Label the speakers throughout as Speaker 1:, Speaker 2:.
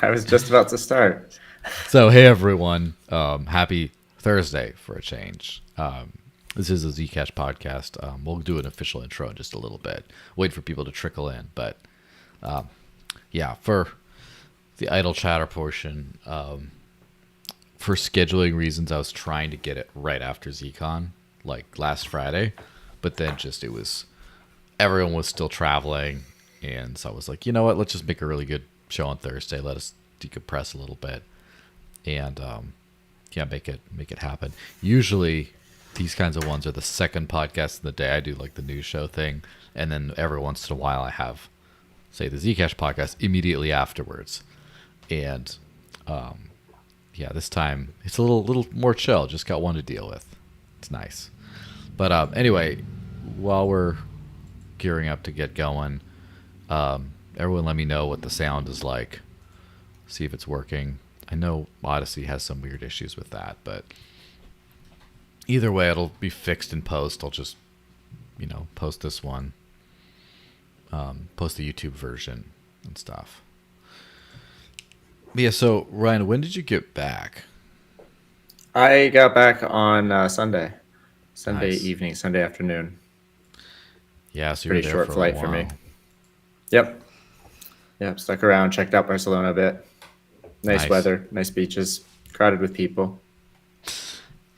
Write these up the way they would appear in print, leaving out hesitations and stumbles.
Speaker 1: I was just about to start.
Speaker 2: So, hey everyone, happy Thursday for a change. This is a Zcash podcast. We'll do an official intro in just a little bit. Wait for people to trickle in, but yeah, for the idle chatter portion, for scheduling reasons, I was trying to get it right after Zcon, like last Friday, but then everyone was still traveling, and so I was like, you know what, let's just make a really good show on Thursday. Let us decompress a little bit. And make it happen. Usually, these kinds of ones are the second podcast of the day. I do like the news show thing, and then every once in a while, I have, say, the Zcash podcast immediately afterwards. And this time it's a little more chill. Just got one to deal with. It's nice. But anyway, while we're gearing up to get going, everyone, let me know what the sound is like. See if it's working. I know Odyssey has some weird issues with that, but either way, it'll be fixed in post. I'll just, post this one, post the YouTube version and stuff. But yeah, so Ryan, when did you get back?
Speaker 1: I got back on Sunday
Speaker 2: Nice.
Speaker 1: evening, Sunday afternoon.
Speaker 2: Yeah, so you were
Speaker 1: Pretty
Speaker 2: there
Speaker 1: short
Speaker 2: for
Speaker 1: flight
Speaker 2: a
Speaker 1: for
Speaker 2: while.
Speaker 1: me. Yep, stuck around, checked out Barcelona a bit. Nice weather, nice beaches, crowded with people.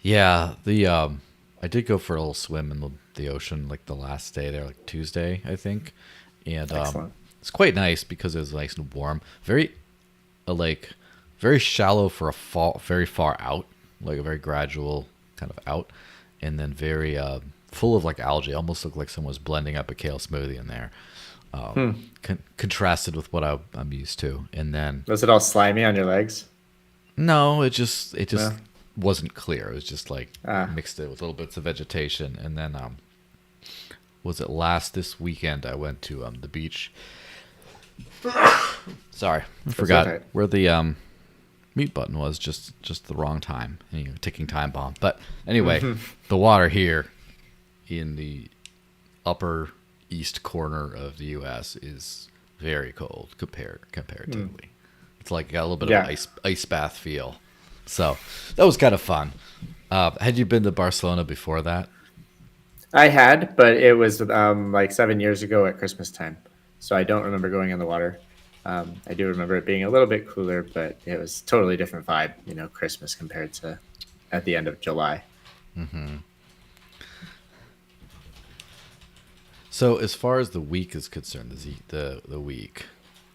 Speaker 2: Yeah, I did go for a little swim in the ocean like the last day there, like Tuesday, I think, and
Speaker 1: Excellent.
Speaker 2: it's quite nice because it was nice and warm. Very, very shallow for very far out, like a very gradual kind of out, and then very full of like algae. Almost looked like someone was blending up a kale smoothie in there. Contrasted with what I'm used to, and then
Speaker 1: Was it all slimy on your legs?
Speaker 2: no, it just
Speaker 1: No?
Speaker 2: wasn't clear. It was just like
Speaker 1: Ah.
Speaker 2: mixed it with little bits of vegetation, and then was it this weekend I went to the beach. Sorry, I forgot
Speaker 1: okay.
Speaker 2: where the mute button was. Just the wrong time. Ticking time bomb. But anyway, the water here in the upper east corner of the U.S. is very cold comparatively. It's like got a little bit of ice bath feel. So that was kind of fun. Had you been to Barcelona before that?
Speaker 1: I had, but it was like 7 years ago at Christmas time. So I don't remember going in the water. I do remember it being a little bit cooler, but it was totally different vibe, Christmas compared to at the end of July.
Speaker 2: Mm-hmm. So as far as the week is concerned, the week,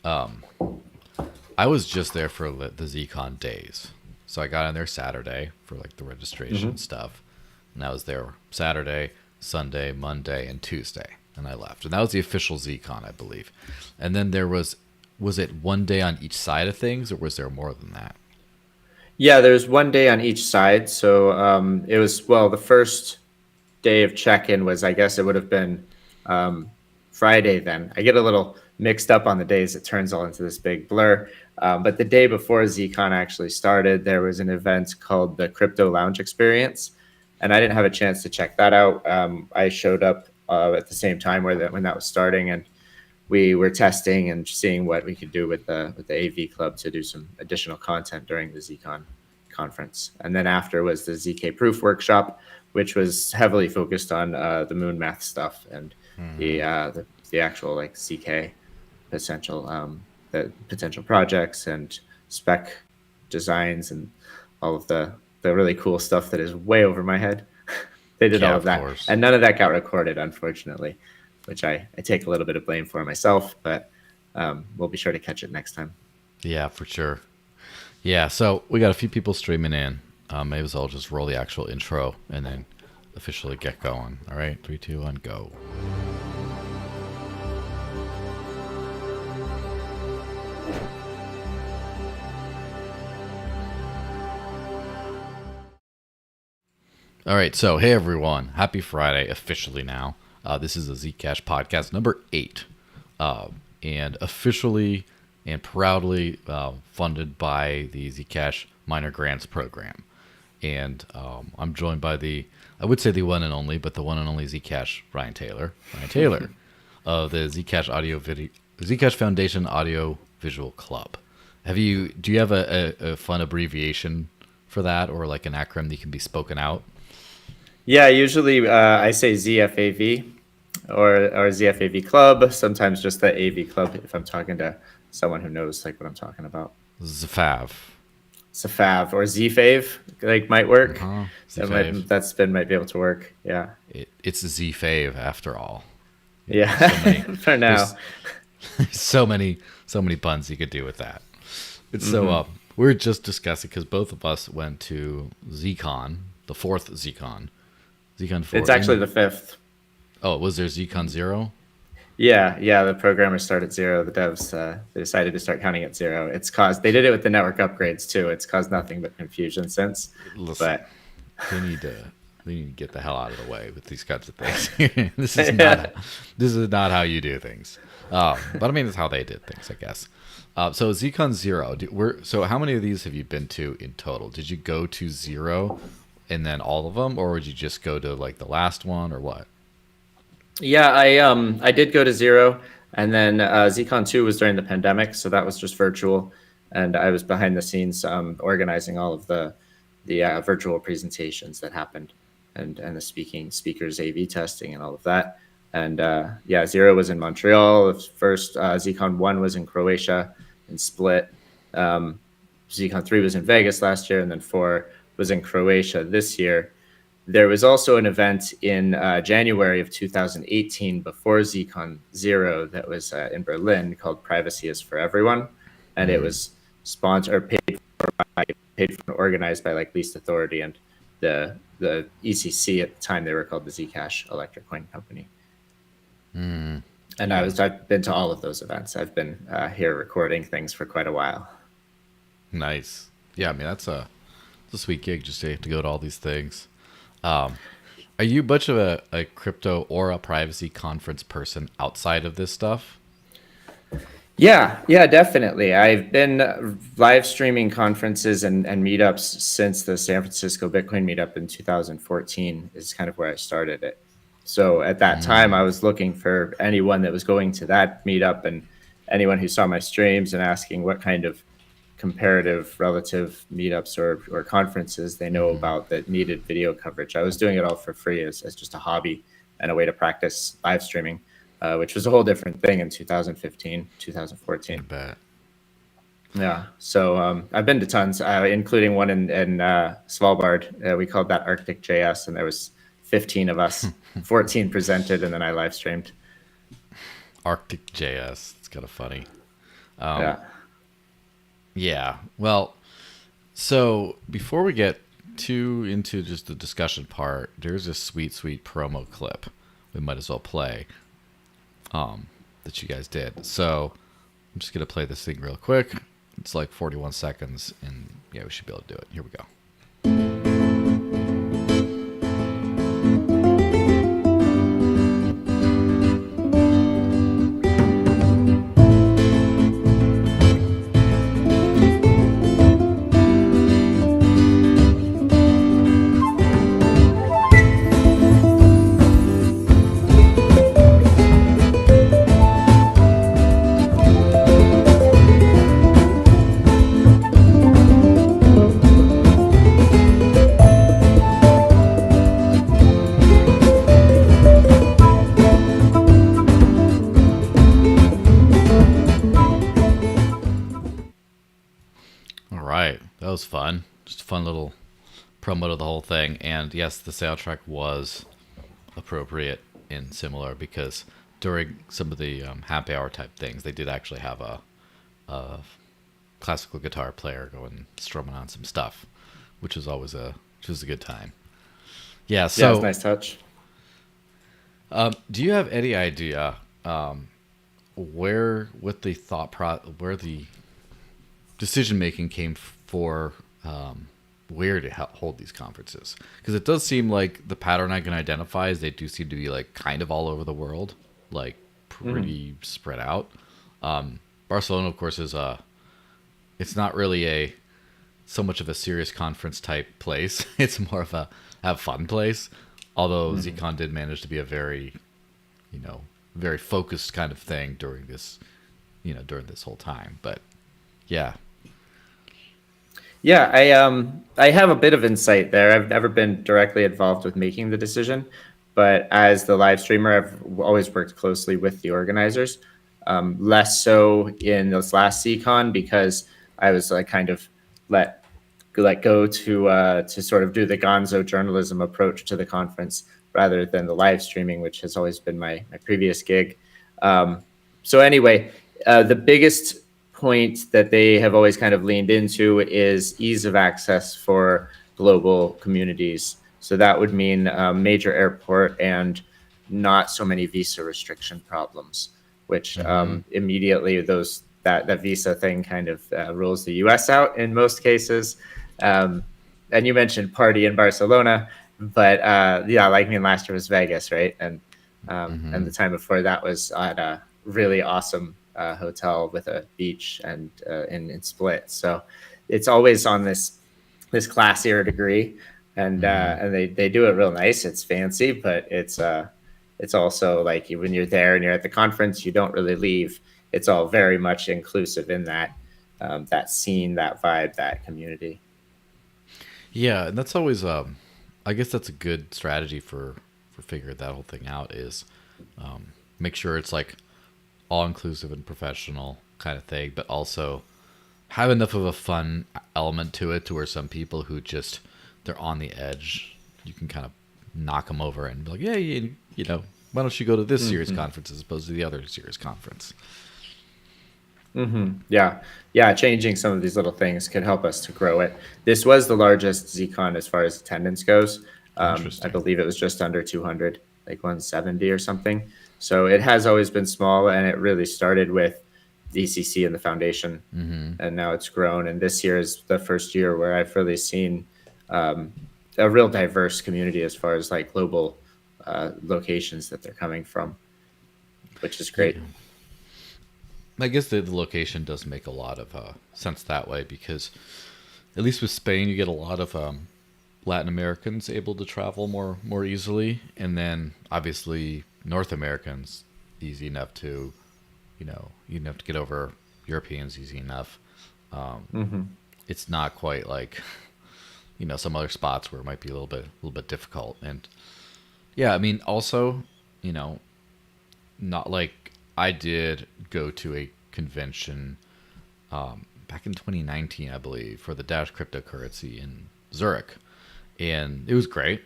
Speaker 2: I was just there for the Zcon days. So I got in there Saturday for like the registration stuff, and I was there Saturday, Sunday, Monday, and Tuesday, and I left. And that was the official Zcon, I believe. And then there was it one day on each side of things, or was there more than that?
Speaker 1: Yeah, there's one day on each side. So it was, the first day of check-in was, I guess it would have been Friday then. I get a little mixed up on the days. It turns all into this big blur. But the day before Zcon actually started, there was an event called the Crypto Lounge Experience. And I didn't have a chance to check that out. I showed up at the same time when that was starting, and we were testing and seeing what we could do with the AV Club to do some additional content during the Zcon conference. And then after was the ZK Proof workshop, which was heavily focused on the moon math stuff and the actual like ZK potential the potential projects and spec designs and all of the really cool stuff that is way over my head. They did all of that.
Speaker 2: Course.
Speaker 1: And none of that got recorded, unfortunately, which I take a little bit of blame for myself, but we'll be sure to catch it next time.
Speaker 2: Yeah, for sure. Yeah, so we got a few people streaming in. Maybe I'll just roll the actual intro and then officially get going. All right, 3, 2, 1, go. All right, so hey everyone, happy Friday officially now. This is the Zcash Podcast number 8, and officially and proudly funded by the Zcash Minor Grants Program. And I'm joined by I would say the one and only, but the one and only Zcash, Ryan Taylor of the Zcash Zcash Foundation Audio Visual Club. Do you have a fun abbreviation for that, or like an acronym that can be spoken out?
Speaker 1: Yeah, usually I say ZFAV or ZFAV Club. Sometimes just the AV Club if I'm talking to someone who knows like what I'm talking about.
Speaker 2: Zfav.
Speaker 1: Safav or ZFAV like might work.
Speaker 2: Uh-huh.
Speaker 1: That
Speaker 2: Zfave.
Speaker 1: might that spin might be able to work. Yeah,
Speaker 2: It's Zfave after all.
Speaker 1: yeah.
Speaker 2: So many.
Speaker 1: For now.
Speaker 2: There's so many puns you could do with that. It's so we were just discussing because both of us went to Zcon, the fourth Zcon. Zcon 4.
Speaker 1: It's actually the fifth.
Speaker 2: Oh, was there Zcon 0?
Speaker 1: Yeah. The programmers start at zero. The devs they decided to start counting at zero. It's caused. They did it with the network upgrades too. It's caused nothing but confusion since.
Speaker 2: Listen,
Speaker 1: But
Speaker 2: they need to get the hell out of the way with these kinds of things. This is not how you do things. But I mean, it's how they did things, I guess. So Zcon 0. So how many of these have you been to in total? Did you go to 0 and then all of them, or would you just go to like the last one, or what?
Speaker 1: yeah, I did go to zero, and then Zcon 2 was during the pandemic, so that was just virtual, and I was behind the scenes organizing all of the virtual presentations that happened, and the speakers AV testing and all of that. And yeah, zero was in Montreal. The first Zcon 1 was in Croatia and Split. Zcon 3 was in Vegas last year, and then 4 was in Croatia this year. There was also an event in January of 2018 before Zcon 0 that was in Berlin called Privacy is for Everyone. And it was sponsored or paid for and organized by like Least Authority and the ECC at the time. They were called the Zcash Electric Coin Company. And I've been to all of those events. I've been here recording things for quite a while.
Speaker 2: Nice. Yeah, I mean it's a sweet gig just to go to all these things. Are you much of a crypto or a privacy conference person outside of this stuff?
Speaker 1: Yeah, definitely. I've been live streaming conferences and meetups since the San Francisco Bitcoin meetup in 2014 is kind of where I started it. So at that time, I was looking for anyone that was going to that meetup and anyone who saw my streams and asking what kind of comparative relative meetups or conferences they know about that needed video coverage. I was doing it all for free as just a hobby and a way to practice live streaming, which was a whole different thing in 2015, 2014.
Speaker 2: I bet.
Speaker 1: Yeah. So I've been to tons, including one in Svalbard. We called that Arctic JS, and there was 15 of us, 14 presented, and then I live streamed.
Speaker 2: Arctic JS. It's kind of funny.
Speaker 1: Yeah.
Speaker 2: Yeah. Well, so before we get too into just the discussion part, there's a sweet promo clip we might as well play that you guys did. So I'm just going to play this thing real quick. It's like 41 seconds, and yeah, we should be able to do it. Here we go. Was fun. Just a fun little promo to the whole thing. And yes, the soundtrack was appropriate and similar because during some of the happy hour type things, they did actually have a classical guitar player going strumming on some stuff, which was always a good time. Yeah, so
Speaker 1: yeah, it's a nice touch.
Speaker 2: Do you have any idea where the decision making came for where to hold these conferences? Because it does seem like the pattern I can identify is they do seem to be like kind of all over the world, like pretty spread out. Barcelona, of course, is it's not really so much of a serious conference type place. It's more of a have fun place. Although Zcon did manage to be a very, very focused kind of thing during this whole time. But yeah,
Speaker 1: Yeah, I have a bit of insight there. I've never been directly involved with making the decision, but as the live streamer, I've always worked closely with the organizers. Less so in this last Zcon because I was like kind of let let go to sort of do the gonzo journalism approach to the conference rather than the live streaming, which has always been my previous gig. So anyway, the biggest point that they have always kind of leaned into is ease of access for global communities. So that would mean a major airport and not so many visa restriction problems, which
Speaker 2: Mm-hmm.
Speaker 1: immediately that visa thing kind of rules the U.S. out in most cases. Um, and you mentioned party in Barcelona, but yeah, like me, last year was Vegas, right? And
Speaker 2: Mm-hmm.
Speaker 1: the time before that was at a really awesome hotel with a beach and in Split. So it's always on this classier degree,
Speaker 2: Mm-hmm.
Speaker 1: and they do it real nice. It's fancy, but it's also like when you're there and you're at the conference, you don't really leave. It's all very much inclusive in that scene, that vibe, that community.
Speaker 2: Yeah, and that's always I guess that's a good strategy for figuring that whole thing out is make sure it's like all inclusive and professional kind of thing, but also have enough of a fun element to it to where some people who just they're on the edge, you can kind of knock them over and be like, yeah, you know, why don't you go to this series
Speaker 1: Mm-hmm.
Speaker 2: conference as opposed to the other series conference?
Speaker 1: Mm-hmm. Yeah, yeah. Changing some of these little things could help us to grow it. This was the largest Zcon as far as attendance goes. I
Speaker 2: Interesting.
Speaker 1: believe it was just under 200, like 170 or something. So it has always been small, and it really started with the ECC and the foundation,
Speaker 2: Mm-hmm.
Speaker 1: and now it's grown. And this year is the first year where I've really seen um, a real diverse community as far as like global locations that they're coming from, which is
Speaker 2: Yeah.
Speaker 1: great.
Speaker 2: I guess the location does make a lot of sense that way because at least with Spain, you get a lot of Latin Americans able to travel more easily, and then obviously North Americans easy enough to, you don't have to get over Europeans easy enough.
Speaker 1: Mm-hmm.
Speaker 2: It's not quite like some other spots where it might be a little bit difficult. And yeah, I mean also you know not like I did go to a convention back in 2019, I believe, for the Dash cryptocurrency in Zurich, and it was great,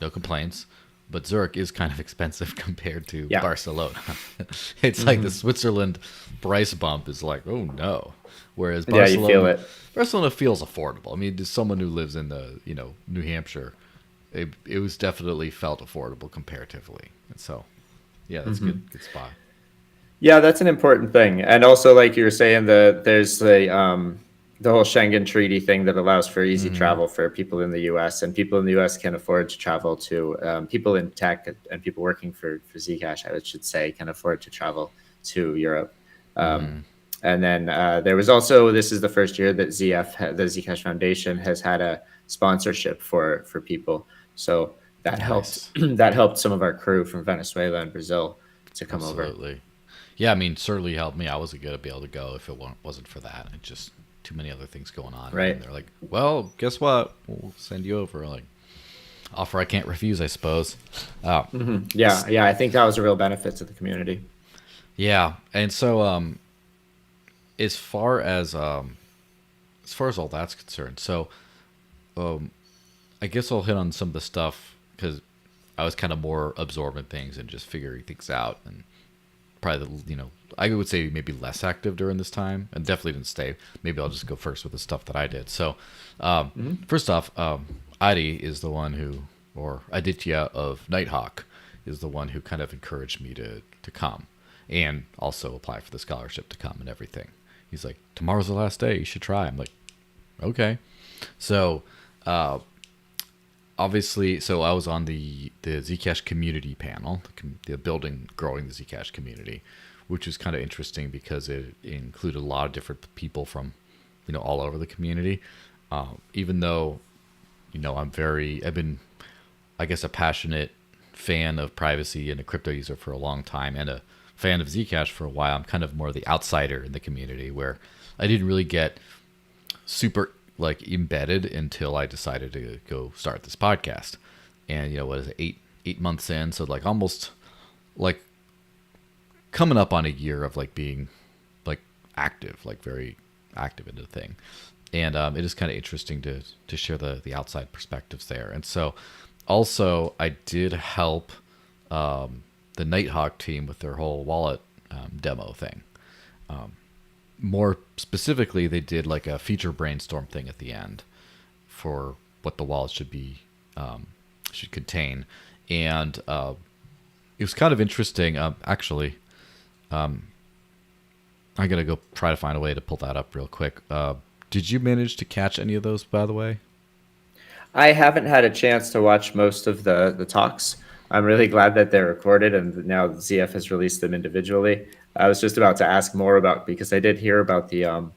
Speaker 2: no complaints. But Zurich is kind of expensive compared to
Speaker 1: Yeah.
Speaker 2: Barcelona. It's like the
Speaker 1: Mm-hmm.
Speaker 2: Switzerland price bump is like, oh no, whereas
Speaker 1: Yeah, you feel it.
Speaker 2: Barcelona feels affordable. I mean, as someone who lives in the New Hampshire, it was definitely felt affordable comparatively, and so yeah, that's a
Speaker 1: Hmm.
Speaker 2: good spot.
Speaker 1: Yeah, that's an important thing. And also, like you were saying, there's the whole Schengen Treaty thing that allows for easy
Speaker 2: Hmm.
Speaker 1: travel for people in the U.S. and people in the U.S. can afford to travel to people in tech and people working for Zcash, I should say, can afford to travel to Europe. Um,
Speaker 2: Hmm.
Speaker 1: and then there was also this is the first year that the Zcash Foundation has had a sponsorship for people. So that helped
Speaker 2: Nice.
Speaker 1: that helped some of our crew from Venezuela and Brazil to come over.
Speaker 2: Absolutely. Yeah, I mean, certainly helped me. I wasn't going to be able to go if it wasn't for that. It just too many other things going on. And then
Speaker 1: Right.
Speaker 2: they're like, well, guess what? We'll send you over. Like, offer I can't refuse, I suppose. Uh,
Speaker 1: Hmm. Yeah, yeah. I think that was a real benefit to the community.
Speaker 2: yeah. And so, as far as far as all that's concerned, so um, I guess I'll hit on some of the stuff because I was kind of more absorbed in things and just figuring things out and probably I would say maybe less active during this time and definitely didn't stay. Maybe I'll just go first with the stuff that I did. So
Speaker 1: Hmm.
Speaker 2: first off, Adi is the one who, or Aditya of Nighthawk is the one who kind of encouraged me to come and also apply for the scholarship to come and everything. He's like, tomorrow's the last day, you should try. I'm like, okay. So uh, obviously, so I was on the Zcash community panel, the building growing the Zcash community, which was kind of interesting because it included a lot of different people from all over the community. Even though I've been, I guess, a passionate fan of privacy and a crypto user for a long time and a fan of Zcash for a while. I'm kind of more the outsider in the community where I didn't really get super like embedded until I decided to go start this podcast. And what is it, 8 months in, so like almost like coming up on a year of like being like active, like very active into the thing. And it is kind of interesting to share the outside perspectives there. And so also I did help the Nighthawk team with their whole wallet demo thing. More specifically, they did like a feature brainstorm thing at the end for what the wallet should be, should contain. And it was kind of interesting. Actually, I'm going to go try to find a way to pull that up real quick. Did you manage to catch any of those, by the way?
Speaker 1: I haven't had a chance to watch most of the talks. I'm really glad that they're recorded and now ZF has released them individually. I was just about to ask more about, because I did hear about the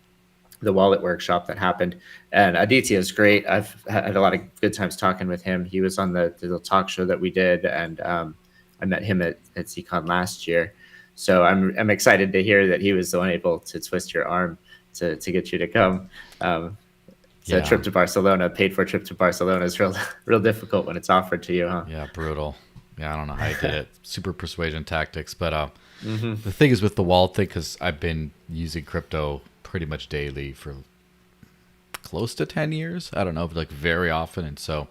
Speaker 1: wallet workshop that happened, and Aditya is great. I've had a lot of good times talking with him. He was on the talk show that we did, and I met him at Zcon last year. So I'm excited to hear that he was the one able to twist your arm to get you to come. So a trip to Barcelona, paid for trip to Barcelona, is real difficult when it's offered to you, huh?
Speaker 2: Yeah, brutal. Yeah, I don't know how I did it. Super persuasion tactics. But the thing is with the wallet thing, because I've been using crypto pretty much daily for close to 10 years. I don't know, but like very often. And so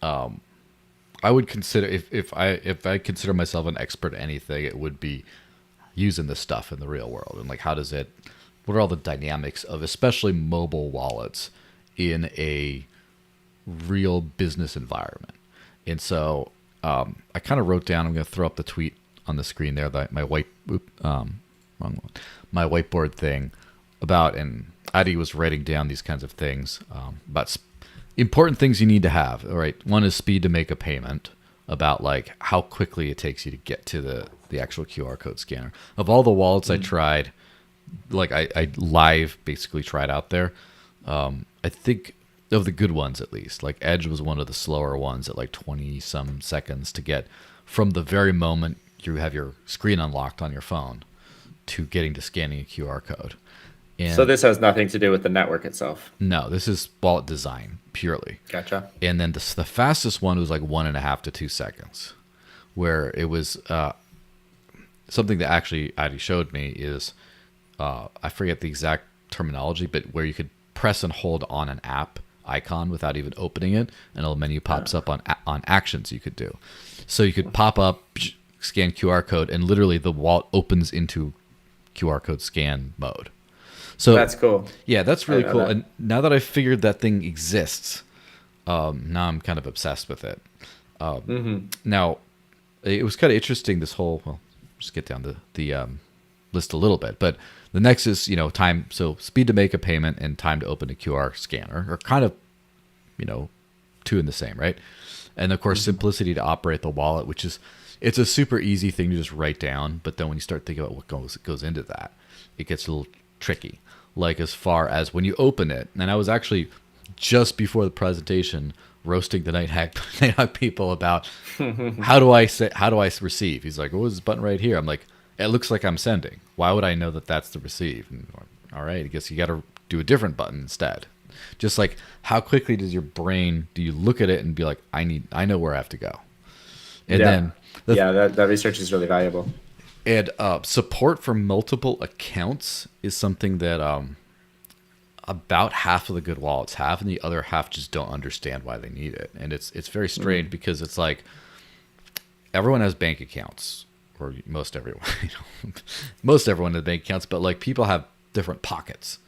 Speaker 2: I would consider, if I consider myself an expert at anything, it would be using this stuff in the real world. And like, what are all the dynamics of especially mobile wallets in a real business environment? And so I kind of wrote down, I'm going to throw up the tweet on the screen there, my whiteboard thing about, and Adi was writing down these kinds of things about important things you need to have. All right. One is speed to make a payment, about like how quickly it takes you to get to the actual QR code scanner. Of all the wallets I tried, like I live basically tried out there, I think of the good ones at least, like Edge was one of the slower ones at like 20 some seconds to get from the very moment you have your screen unlocked on your phone to getting to scanning a QR code. And
Speaker 1: so this has nothing to do with the network itself?
Speaker 2: No, this is wallet design purely.
Speaker 1: Gotcha.
Speaker 2: And then the fastest one was like 1.5 to 2 seconds, where it was something that actually Adi showed me is, I forget the exact terminology, but where you could press and hold on an app icon without even opening it, and a menu pops up on actions you could do. So you could pop up, scan QR code, and literally the wallet opens into QR code scan mode. So
Speaker 1: that's cool.
Speaker 2: Yeah, that's really cool. And now that I've figured that thing exists, now I'm kind of obsessed with it. Now, it was kind of interesting, this whole, well, just get down the list a little bit, but the next is, time. So speed to make a payment and time to open a QR scanner are kind of, two in the same, right? And of course, simplicity to operate the wallet, which is, it's a super easy thing to just write down. But then when you start thinking about what goes into that, it gets a little tricky. Like as far as when you open it, and I was actually just before the presentation roasting the Nighthawk people about how do I receive? He's like, "What is this button right here?" I'm like, "It looks like I'm sending. Why would I know that that's the receive?" And, all right, I guess you got to do a different button instead. Just like how quickly do you look at it and be like, I know where I have to go. And then
Speaker 1: that research is really valuable.
Speaker 2: And support for multiple accounts is something that about half of the good wallets have, and the other half just don't understand why they need it. And it's very strange because it's like everyone has bank accounts, or most everyone, most everyone has bank accounts, but like people have different pockets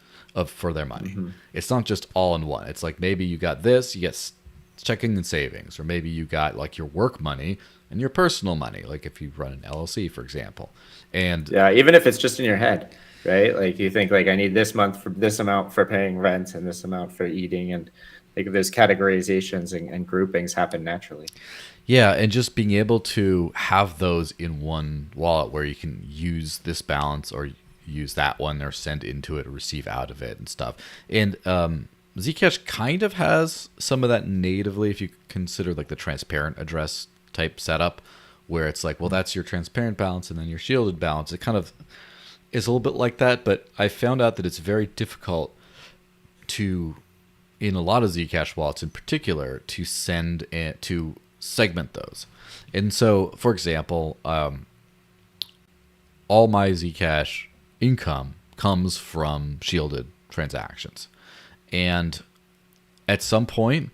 Speaker 2: for their money. It's not just all in one. It's like maybe you got this, you get checking and savings, or maybe you got like your work money and your personal money, like if you run an LLC, for example. And
Speaker 1: yeah, even if it's just in your head, right? Like you think like I need this month for this amount for paying rent and this amount for eating, and like those categorizations and groupings happen naturally.
Speaker 2: Yeah, and just being able to have those in one wallet where you can use this balance or use that one or send into it or receive out of it and stuff. And Zcash kind of has some of that natively if you consider like the transparent address type setup, where it's like, well, that's your transparent balance and then your shielded balance. It kind of is a little bit like that, but I found out that it's very difficult to in a lot of Zcash wallets in particular to send it to segment those. And so, for example, all my Zcash income comes from shielded transactions. And at some point,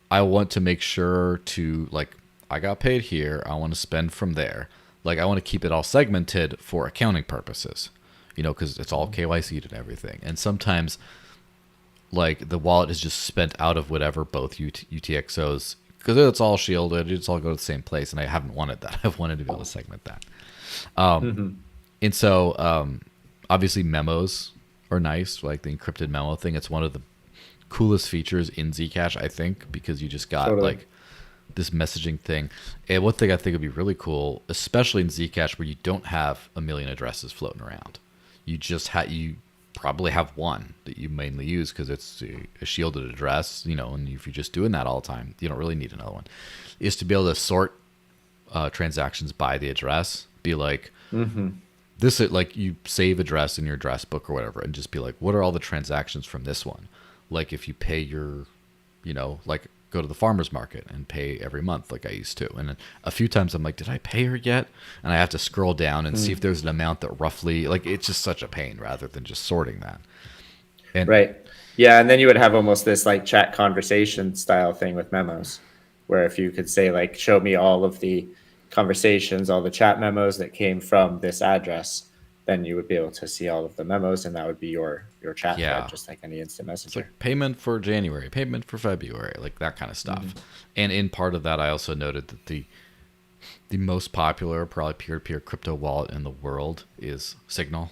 Speaker 2: I want to make sure to, like, I got paid here, I want to spend from there. Like, I want to keep it all segmented for accounting purposes, because it's all KYC'd and everything. And sometimes, like, the wallet is just spent out of whatever both UTXOs, because it's all shielded, it's all go to the same place, and I haven't wanted that. I've wanted to be able to segment that. And so, obviously, memos are nice, like the encrypted memo thing. It's one of the coolest features in Zcash, I think, because you just got like this messaging thing. And one thing I think would be really cool, especially in Zcash, where you don't have a million addresses floating around. You just you probably have one that you mainly use because it's a shielded address, and if you're just doing that all the time, you don't really need another one. Is to be able to sort transactions by the address, be like, this is like, you save address in your address book or whatever, and just be like, what are all the transactions from this one? Like if you pay your, like go to the farmer's market and pay every month like I used to. And then a few times I'm like, did I pay her yet? And I have to scroll down and see if there's an amount that roughly, like, it's just such a pain rather than just sorting that. And,
Speaker 1: right. Yeah. And then you would have almost this like chat conversation style thing with memos, where if you could say like, show me all of the conversations, all the chat memos that came from this address, then you would be able to see all of the memos, and that would be your chat thread, just like any instant messenger.
Speaker 2: It's like payment for January, payment for February, like that kind of stuff. And in part of that, I also noted that the most popular, probably peer-to-peer crypto wallet in the world is Signal.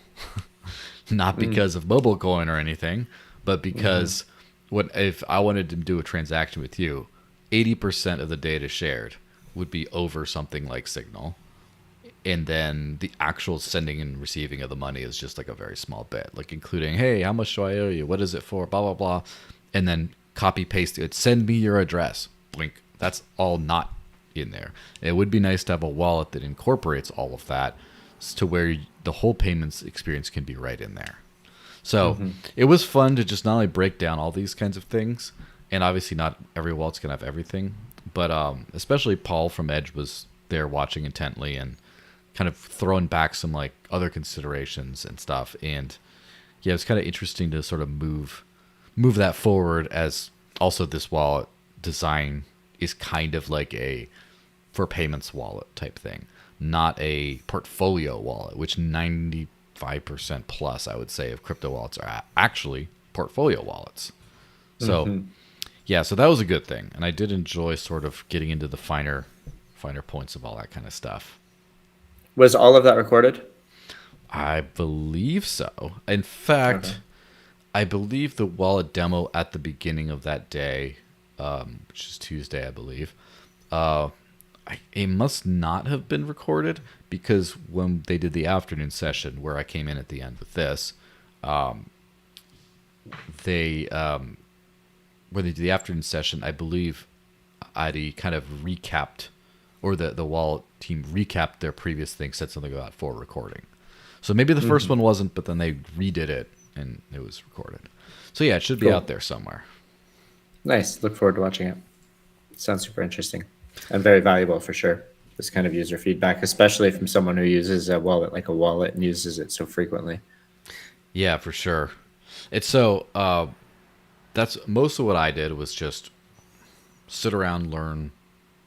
Speaker 2: Not because of mobile coin or anything, but because if I wanted to do a transaction with you, 80% of the data shared would be over something like Signal. And then the actual sending and receiving of the money is just like a very small bit, like including, hey, how much do I owe you? What is it for? Blah, blah, blah. And then copy paste it. Send me your address. Blink. That's all not in there. It would be nice to have a wallet that incorporates all of that to where the whole payments experience can be right in there. So it was fun to just not only break down all these kinds of things, and obviously not every wallet's going to have everything, but especially Paul from Edge was there watching intently and kind of throwing back some like other considerations and stuff. And yeah, it's kind of interesting to sort of move that forward, as also this wallet design is kind of like a for payments wallet type thing, not a portfolio wallet, which 95% plus I would say of crypto wallets are actually portfolio wallets. So yeah, so that was a good thing, and I did enjoy sort of getting into the finer points of all that kind of stuff.
Speaker 1: Was all of that recorded?
Speaker 2: I believe so. In fact, I believe the wallet demo at the beginning of that day, which is Tuesday, I believe, it must not have been recorded, because when they did the afternoon session where I came in at the end with this, when they did the afternoon session, I believe Adi kind of recapped, or the wallet team recapped their previous thing, said something about for recording. So maybe the first one wasn't, but then they redid it and it was recorded. So yeah, it should be out there somewhere. Nice.
Speaker 1: Look forward to watching it. Sounds super interesting and very valuable for sure. This kind of user feedback, especially from someone who uses a wallet like a wallet and uses it so frequently.
Speaker 2: Yeah, for sure. It's so that's most of what I did was just sit around, learn,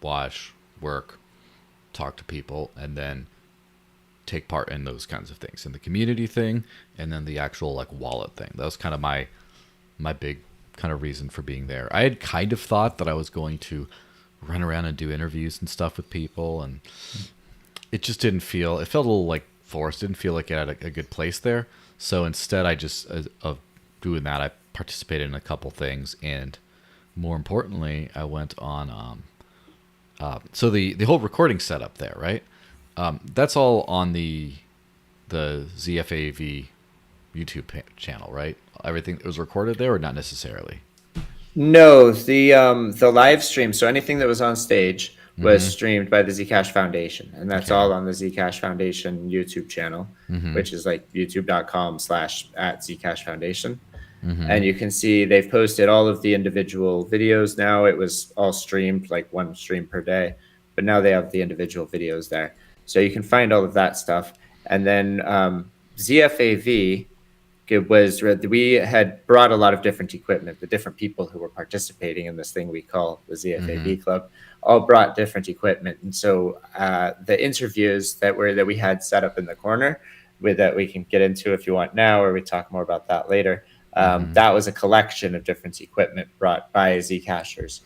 Speaker 2: watch, work, talk to people, and then take part in those kinds of things, in the community thing, and then the actual like wallet thing. That was kind of my big kind of reason for being there. I had kind of thought that I was going to run around and do interviews and stuff with people, and it just didn't feel, it felt a little like forced. Didn't feel like it had a good place there. So instead, I just of doing that, I participated in a couple things, and more importantly, I went on so the whole recording setup there, right? That's all on the ZFAV YouTube channel, right? Everything that was recorded there, or not necessarily?
Speaker 1: No, the live stream. So anything that was on stage was streamed by the Zcash Foundation, and that's all on the Zcash Foundation YouTube channel, which is like youtube.com/@Zcash Foundation. And you can see they've posted all of the individual videos now. It was all streamed, like one stream per day, but now they have the individual videos there. So you can find all of that stuff. And then ZFAV, it was we had brought a lot of different equipment. The different people who were participating in this thing we call the ZFAV Club all brought different equipment. And so the interviews that we had set up in the corner, with that we can get into if you want now, or we talk more about that later. That was a collection of different equipment brought by Zcashers,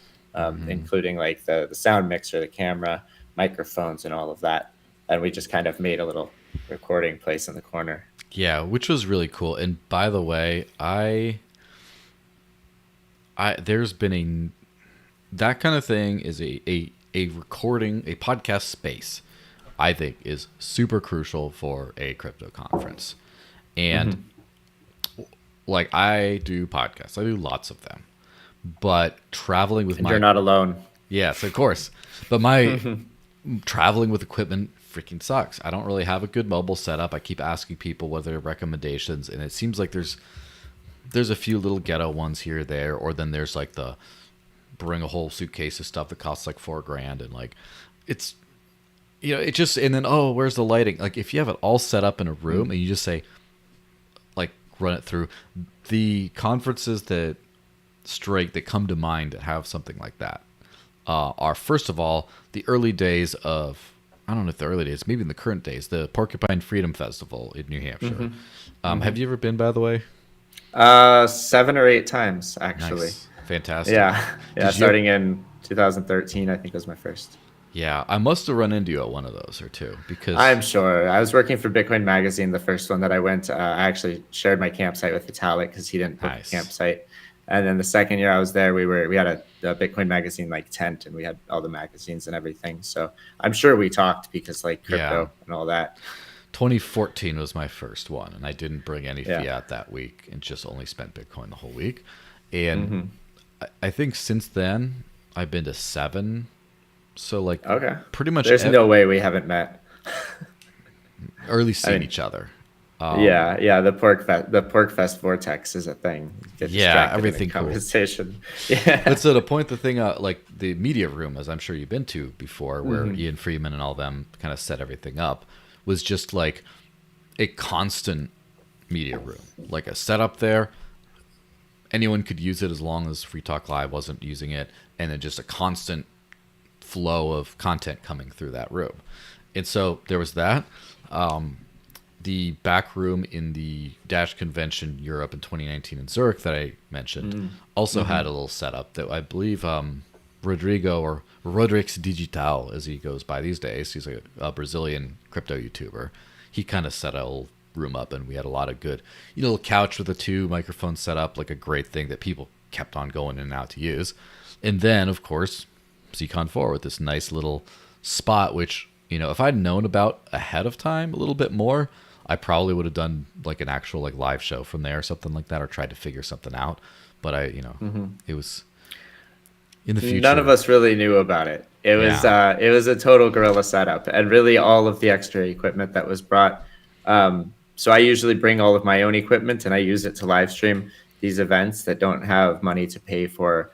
Speaker 1: including like the sound mixer, the camera, microphones, and all of that. And we just kind of made a little recording place in the corner.
Speaker 2: Yeah, which was really cool. And by the way, there's been that kind of thing is a recording, a podcast space, I think is super crucial for a crypto conference. And like I do podcasts, I do lots of them, but traveling with
Speaker 1: you're not alone.
Speaker 2: Yes, of course. But my traveling with equipment freaking sucks. I don't really have a good mobile setup. I keep asking people what are their recommendations, and it seems like there's a few little ghetto ones here or there, or then there's like the bring a whole suitcase of stuff that costs like $4,000, and like it's it just, and then where's the lighting? Like if you have it all set up in a room and you just say like run it through the conferences that come to mind that have something like that are first of all the early days of, I don't know if the early days, maybe in the current days, the Porcupine Freedom Festival in New Hampshire. Have you ever been, by the way?
Speaker 1: 7 or 8 times, actually.
Speaker 2: Nice. Fantastic.
Speaker 1: Yeah. Starting in 2013, I think was my first.
Speaker 2: Yeah, I must have run into you at one of those or two, because
Speaker 1: I'm sure. I was working for Bitcoin Magazine, the first one that I went. I actually shared my campsite with Vitalik because he didn't book a campsite. And then the second year I was there, we had a Bitcoin Magazine like tent, and we had all the magazines and everything. So I'm sure we talked because like crypto and all that.
Speaker 2: 2014 was my first one, and I didn't bring any fiat that week and just only spent Bitcoin the whole week. And I think since then I've been to 7. So like pretty much
Speaker 1: there's no way we haven't met.
Speaker 2: Or at least seen each other.
Speaker 1: The Pork Fest vortex is a thing.
Speaker 2: Everything
Speaker 1: conversation.
Speaker 2: Cool. Yeah, but so to point the thing out, like the media room, as I'm sure you've been to before, where Ian Freeman and all them kind of set everything up, was just like a constant media room, like a setup there. Anyone could use it as long as Free Talk Live wasn't using it, and then just a constant flow of content coming through that room. And so there was that. The back room in the Dash Convention Europe in 2019 in Zurich that I mentioned also had a little setup that I believe Rodrigo, or Rodrix Digital as he goes by these days, he's a Brazilian crypto YouTuber. He kind of set a little room up, and we had a lot of good, little couch with the 2 microphones set up, like a great thing that people kept on going in and out to use. And then, of course, Zcon 4 with this nice little spot, which, if I'd known about ahead of time a little bit more, I probably would have done like an actual like live show from there or something like that, or tried to figure something out. But it was in the future.
Speaker 1: None of us really knew about it. It was a total guerrilla setup, and really all of the extra equipment that was brought. So I usually bring all of my own equipment, and I use it to live stream these events that don't have money to pay for.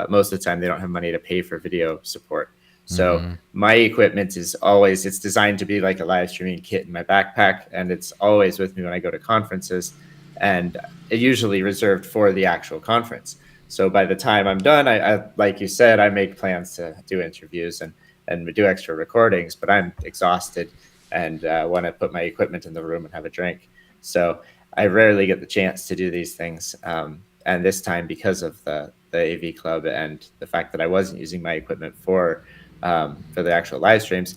Speaker 1: Most of the time, they don't have money to pay for video support. So my equipment is always, it's designed to be like a live streaming kit in my backpack, and it's always with me when I go to conferences, and it usually reserved for the actual conference. So by the time I'm done, I like you said, I make plans to do interviews and do extra recordings, but I'm exhausted and want to put my equipment in the room and have a drink. So I rarely get the chance to do these things. And this time, because of the AV Club and the fact that I wasn't using my equipment for the actual live streams,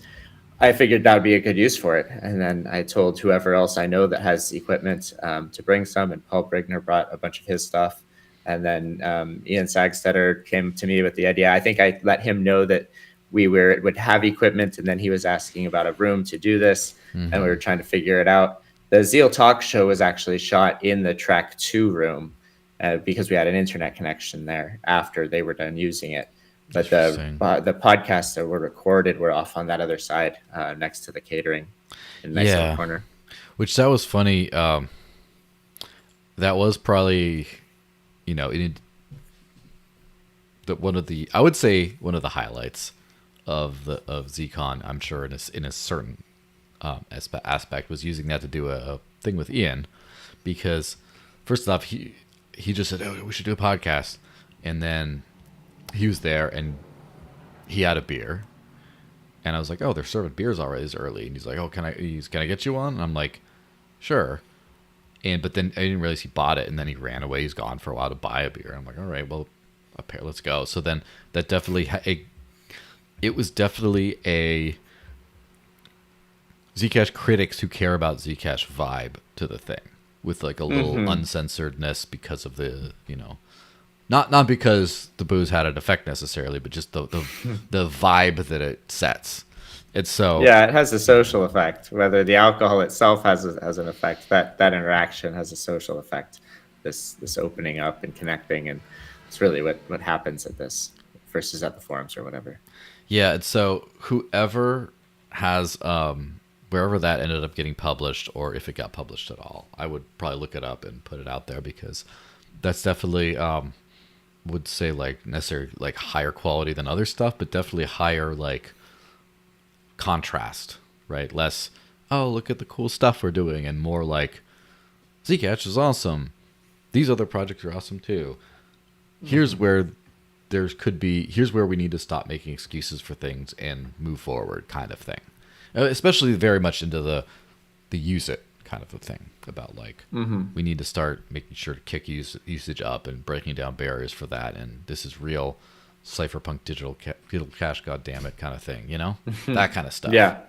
Speaker 1: I figured that would be a good use for it. And then I told whoever else I know that has equipment to bring some, and Paul Brigner brought a bunch of his stuff. And then Ian Sagstetter came to me with the idea. I think I let him know that we would have equipment, and then he was asking about a room to do this, and we were trying to figure it out. The Zeal Talk show was actually shot in the Track 2 room because we had an internet connection there after they were done using it. But the podcasts that were recorded were off on that other side, next to the catering in the nice little corner.
Speaker 2: Which that was funny. that was probably, in one of the, I would say one of the highlights of Zcon. I'm sure in a certain aspect was using that to do a thing with Ian, because first off he just said, oh, we should do a podcast, and then he was there and he had a beer, and I was like, oh, they're serving beers already this early, and he's like, oh, can I get you one? And I'm like, sure. But then I didn't realize he bought it, and then he ran away. He's gone for a while to buy a beer. I'm like, all right, well, a pair, let's go. So then that definitely it was definitely a Zcash critics who care about Zcash vibe to the thing, with like a little uncensoredness because of the, not because the booze had an effect necessarily, but just the vibe that it sets. It's so,
Speaker 1: yeah, it has a social effect. Whether the alcohol itself has an effect, that interaction has a social effect. This opening up and connecting, and it's really what happens at this versus at the forums or whatever.
Speaker 2: yeah. And so whoever has wherever that ended up getting published, or if it got published at all, I would probably look it up and put it out there, because that's definitely would say like necessarily like higher quality than other stuff, but definitely higher like contrast, right? Less, oh, look at the cool stuff we're doing, and more like, Zcash is awesome. These other projects are awesome too. Here's where here's where we need to stop making excuses for things and move forward, kind of thing. Especially very much into the use it kind of a thing, about like, we need to start making sure to kick usage up and breaking down barriers for that. And this is real cypherpunk digital cash, god damn it, kind of thing, that kind of stuff.
Speaker 1: Yeah,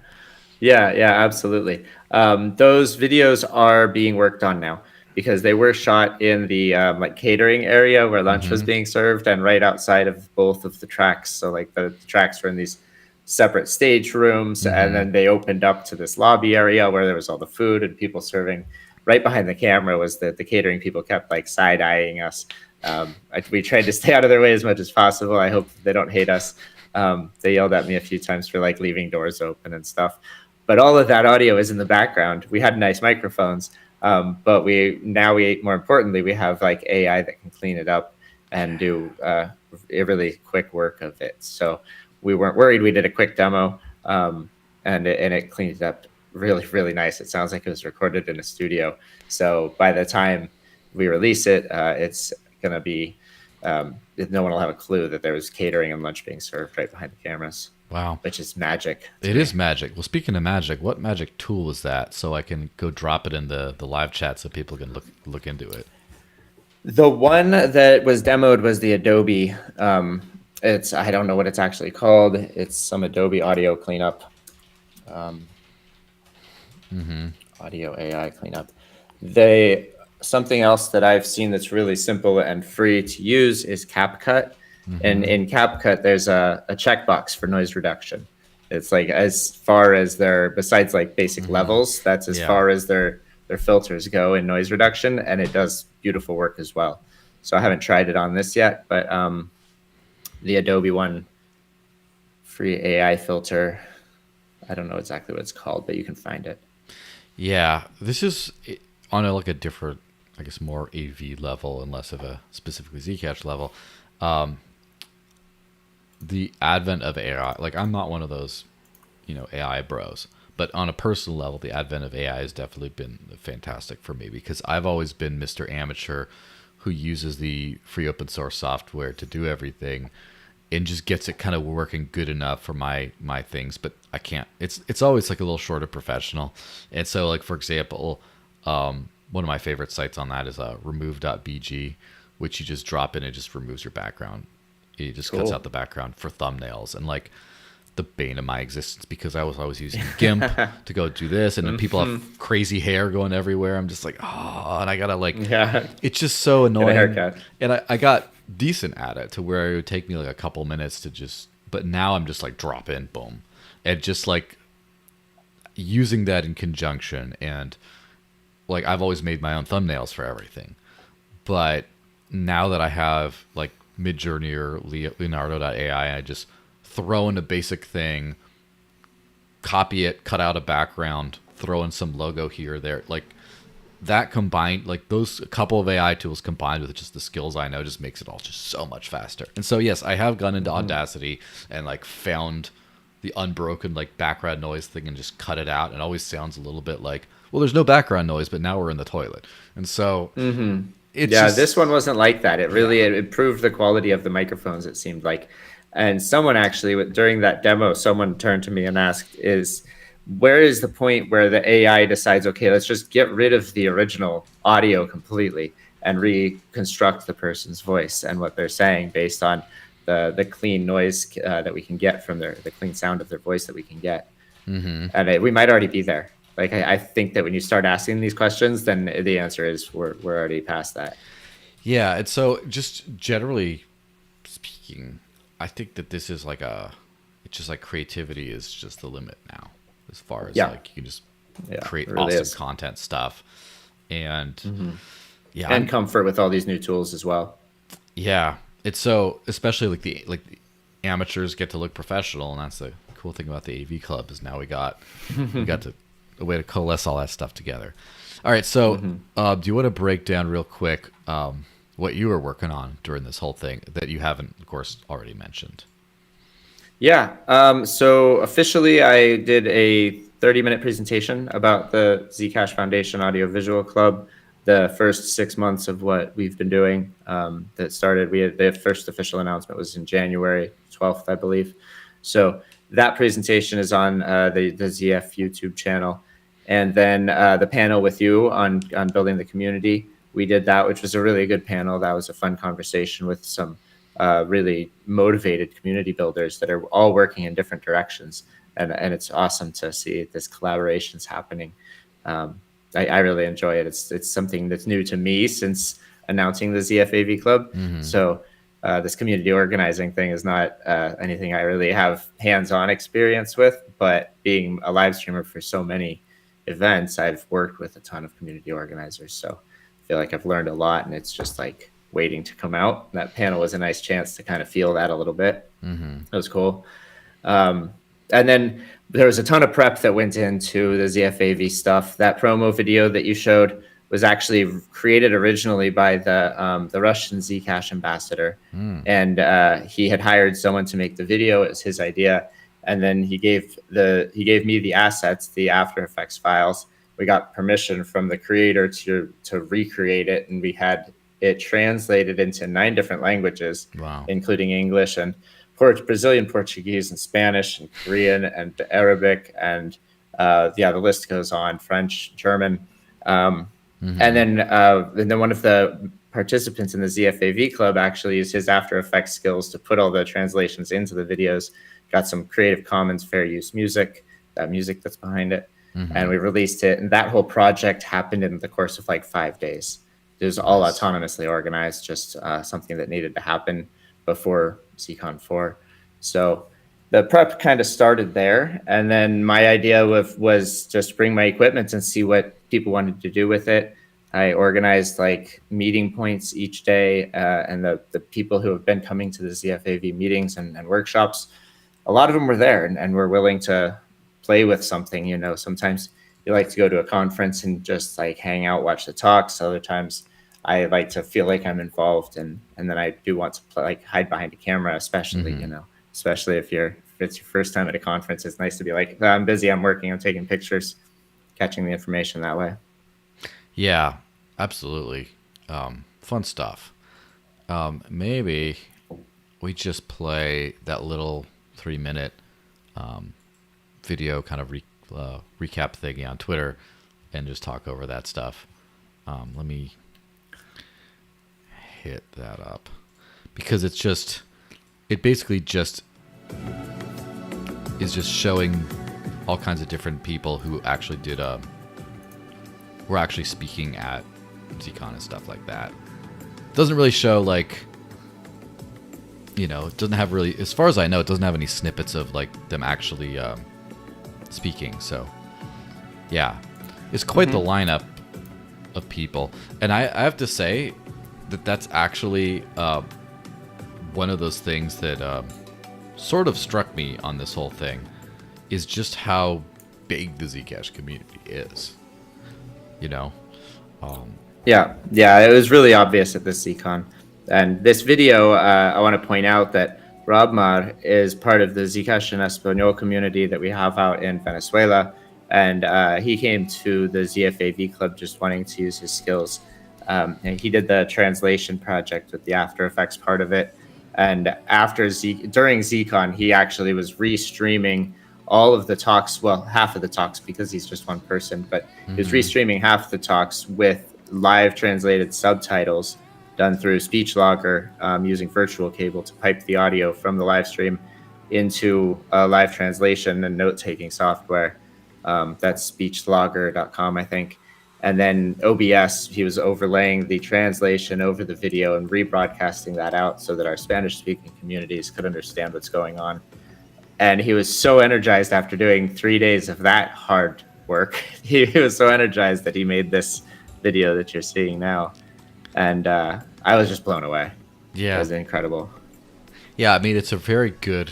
Speaker 1: absolutely. Those videos are being worked on now, because they were shot in the like catering area where lunch was being served, and right outside of both of the tracks. So like the tracks were in these separate stage rooms, and then they opened up to this lobby area where there was all the food and people serving. Right behind the camera was the catering people kept like side-eyeing us. We tried to stay out of their way as much as possible. I hope they don't hate us. They yelled at me a few times for like leaving doors open and stuff. But all of that audio is in the background. We had nice microphones, but more importantly, we have like AI that can clean it up and do a really quick work of it. So we weren't worried. We did a quick demo, and it cleaned it up really, really nice. It sounds like it was recorded in a studio. So by the time we release it, it's going to be, no one will have a clue that there was catering and lunch being served right behind the cameras.
Speaker 2: Wow.
Speaker 1: Which is magic.
Speaker 2: It is magic. Well, speaking of magic, what magic tool is that? So I can go drop it in the live chat so people can look into it.
Speaker 1: The one that was demoed was the Adobe. I don't know what it's actually called. It's some Adobe audio cleanup. Audio AI cleanup. Something else that I've seen that's really simple and free to use is CapCut. And in CapCut, there's a checkbox for noise reduction. It's like as far as besides like basic levels, that's as far as their filters go in noise reduction, and it does beautiful work as well. So I haven't tried it on this yet, but the Adobe one, free AI filter, I don't know exactly what it's called, but you can find it.
Speaker 2: Yeah, this is on a different, I guess, more AV level and less of a specifically Zcash level. The advent of AI, like I'm not one of those, AI bros, but on a personal level, the advent of AI has definitely been fantastic for me, because I've always been Mr. Amateur who uses the free open source software to do everything and just gets it kind of working good enough for my things, but I can't. It's always like a little short of professional. And so, like, for example, one of my favorite sites on that is remove.bg, which you just drop in and it just removes your background. It just cuts out the background for thumbnails, and like the bane of my existence, because I was always using GIMP to go do this, and then people have crazy hair going everywhere. I'm just like, oh, and I gotta it's just so annoying.
Speaker 1: Get a haircut.
Speaker 2: And I got decent at it to where it would take me like a couple minutes to but now I'm just like drop in, boom, and just like using that in conjunction. And like I've always made my own thumbnails for everything, but now that I have like Midjourney or Leonardo.ai, I just throw in a basic thing, copy it, cut out a background, throw in some logo here or there. Like that combined, like those couple of AI tools combined with just the skills I know, just makes it all just so much faster. And so, yes, I have gone into Audacity and like found the unbroken like background noise thing and just cut it out. It always sounds a little bit like, well, there's no background noise, but now we're in the toilet. And so it's just,
Speaker 1: this one wasn't like that. It really it improved the quality of the microphones, it seemed like. And someone actually, during that demo, someone turned to me and asked, where is the point where the AI decides, okay, let's just get rid of the original audio completely and reconstruct the person's voice and what they're saying based on the clean noise that we can get from the clean sound of their voice that we can get. And we might already be there. Like, I think that when you start asking these questions, then the answer is we're already past that.
Speaker 2: Yeah. And so just generally speaking, I think that this is like it's just like creativity is just the limit now. As far as like you can just create really awesome content stuff, and and
Speaker 1: comfort with all these new tools as well.
Speaker 2: Yeah, it's so, especially like the amateurs get to look professional, and that's the cool thing about the AV Club is now we got a way to coalesce all that stuff together. All right, so do you want to break down real quick what you were working on during this whole thing that you haven't, of course, already mentioned?
Speaker 1: Yeah. So officially, I did a 30-minute presentation about the Zcash Foundation Audiovisual Club, the first 6 months of what we've been doing. That started, the first official announcement was in January 12th, I believe. So that presentation is on the ZF YouTube channel. And then the panel with you on building the community, we did that, which was a really good panel. That was a fun conversation with some really motivated community builders that are all working in different directions. And it's awesome to see this collaborations happening. I really enjoy it. It's something that's new to me since announcing the ZFAV Club. So this community organizing thing is not anything I really have hands-on experience with, but being a live streamer for so many events, I've worked with a ton of community organizers. So I feel like I've learned a lot, and it's just like waiting to come out. That panel was a nice chance to kind of feel that a little bit. It was cool. And then there was a ton of prep that went into the ZFAV stuff. That promo video that you showed was actually created originally by the Russian Zcash ambassador. And he had hired someone to make the video. It was his idea. And then he gave me the assets, the After Effects files. We got permission from the creator to recreate it, and we had it translated into 9 different languages, including English and Brazilian Portuguese and Spanish and Korean and Arabic, and the list goes on, French, German. And then one of the participants in the ZFAV Club actually used his After Effects skills to put all the translations into the videos, got some Creative Commons fair use music, that music that's behind it, and we released it. And that whole project happened in the course of like 5 days. It was all autonomously organized, just something that needed to happen before Zcon 4. So the prep kind of started there. And then my idea was just bring my equipment and see what people wanted to do with it. I organized like meeting points each day, and the people who have been coming to the ZFAV meetings and workshops, a lot of them were there and were willing to play with something. You know, sometimes you like to go to a conference and just like hang out, watch the talks. Other times I like to feel like I'm involved, and then I do want to play, like hide behind a camera, especially, especially if it's your first time at a conference. It's nice to be like, I'm busy, I'm working, I'm taking pictures, catching the information that way.
Speaker 2: Yeah, absolutely. Fun stuff. Maybe we just play that little 3-minute video kind of recap thingy on Twitter and just talk over that stuff. Let me hit that up, because it basically just is just showing all kinds of different people who actually were actually speaking at Zcon and stuff like that. Doesn't really show like, it doesn't have really, as far as I know, it doesn't have any snippets of like them actually speaking. So yeah, it's quite the lineup of people. And I have to say that's actually one of those things that sort of struck me on this whole thing, is just how big the Zcash community is.
Speaker 1: Yeah, it was really obvious at this Zcon. And this video, I want to point out that Rabmar is part of the Zcash en Español community that we have out in Venezuela. And he came to the ZFAV club just wanting to use his skills. And he did the translation project with the After Effects part of it. And during Zcon, he actually was restreaming all of the talks, well, half of the talks because he's just one person, but he was restreaming half the talks with live translated subtitles done through SpeechLogger using virtual cable to pipe the audio from the live stream into a live translation and note-taking software. That's speechlogger.com, I think. And then OBS, he was overlaying the translation over the video and rebroadcasting that out so that our Spanish-speaking communities could understand what's going on. And he was so energized after doing 3 days of that hard work. He was so energized that he made this video that you're seeing now. And I was just blown away.
Speaker 2: Yeah.
Speaker 1: It was incredible.
Speaker 2: Yeah, I mean, it's a very good...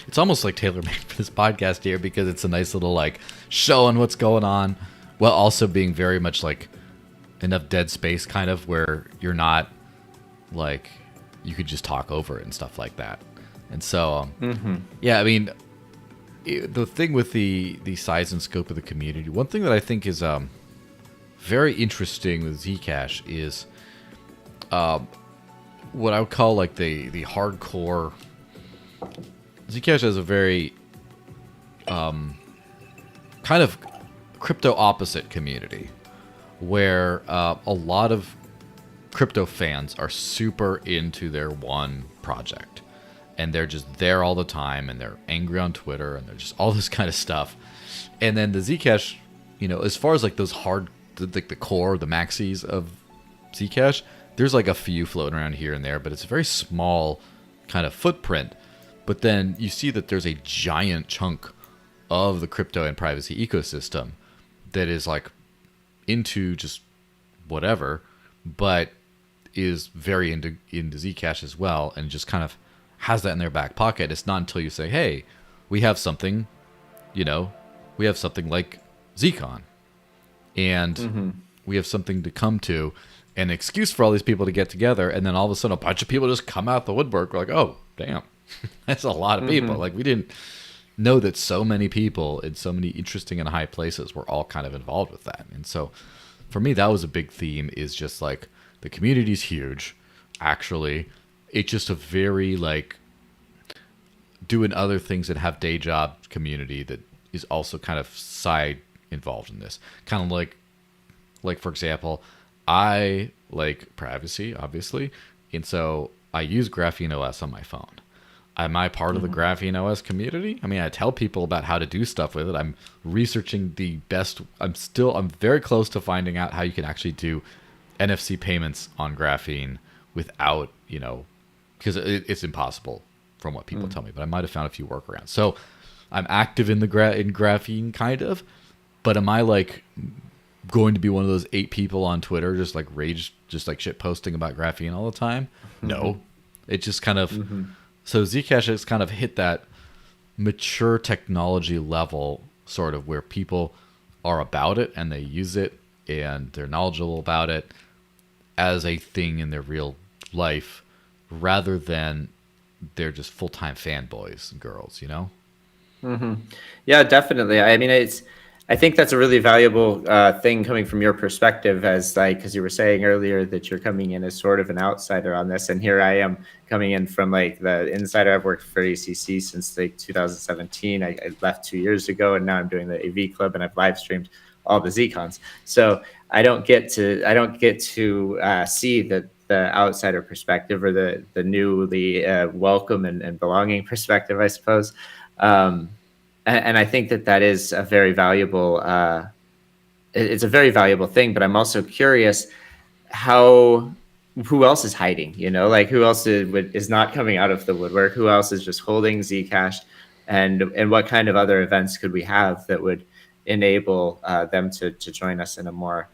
Speaker 2: It's almost like tailor-made for this podcast here because it's a nice little, like, showing what's going on while also being very much, like, enough dead space kind of where you're not, like, you could just talk over it and stuff like that. And so, yeah, I mean, the thing with the size and scope of the community, one thing that I think is very interesting with Zcash is what I would call like the hardcore. Zcash has a very kind of crypto opposite community where a lot of crypto fans are super into their one project. And they're just there all the time, and they're angry on Twitter, and they're just all this kind of stuff. And then the Zcash, you know, as far as like those hard, like the core, the maxis of Zcash, there's like a few floating around here and there, but it's a very small kind of footprint. But then you see that there's a giant chunk of the crypto and privacy ecosystem that is like into just whatever, but is very into Zcash as well, and just kind of has that in their back pocket. It's not until you say, hey, we have something, you know, we have something like Zcon, and we have something to come to, an excuse for all these people to get together, and then all of a sudden a bunch of people just come out the woodwork. We're like, oh, damn, that's a lot of people. Like, we didn't know that so many people in so many interesting and high places were all kind of involved with that. And so for me, that was a big theme, is just like the community's huge, actually. It's just a very, like, doing other things that have day job community that is also kind of side involved in this. Kind of like for example, I like privacy, obviously, and so I use Graphene OS on my phone. Am I part of the Graphene OS community? I mean, I tell people about how to do stuff with it. I'm researching the best. I'm very close to finding out how you can actually do NFC payments on Graphene without, you know, because it's impossible from what people tell me, but I might have found a few workarounds. So I'm active in the in Graphene, kind of, but am I like going to be one of those 8 people on Twitter just like just like shit posting about Graphene all the time? No, it just kind of so Zcash has kind of hit that mature technology level, sort of where people are about it and they use it and they're knowledgeable about it as a thing in their real life, rather than they're just full-time fanboys and girls, you know?
Speaker 1: Yeah, definitely. I mean, I think that's a really valuable thing coming from your perspective, as like, because you were saying earlier that you're coming in as sort of an outsider on this, and here I am coming in from like the insider. I've worked for ACC since like 2017. I left 2 years ago, and now I'm doing the AV Club, and I've live streamed all the Zcons. So I don't get to see the outsider perspective, or the newly welcome and belonging perspective, I suppose. And I think that is a very valuable. It's a very valuable thing. But I'm also curious who else is hiding? You know, like who else is not coming out of the woodwork? Who else is just holding Zcash? And what kind of other events could we have that would enable them to join us in a more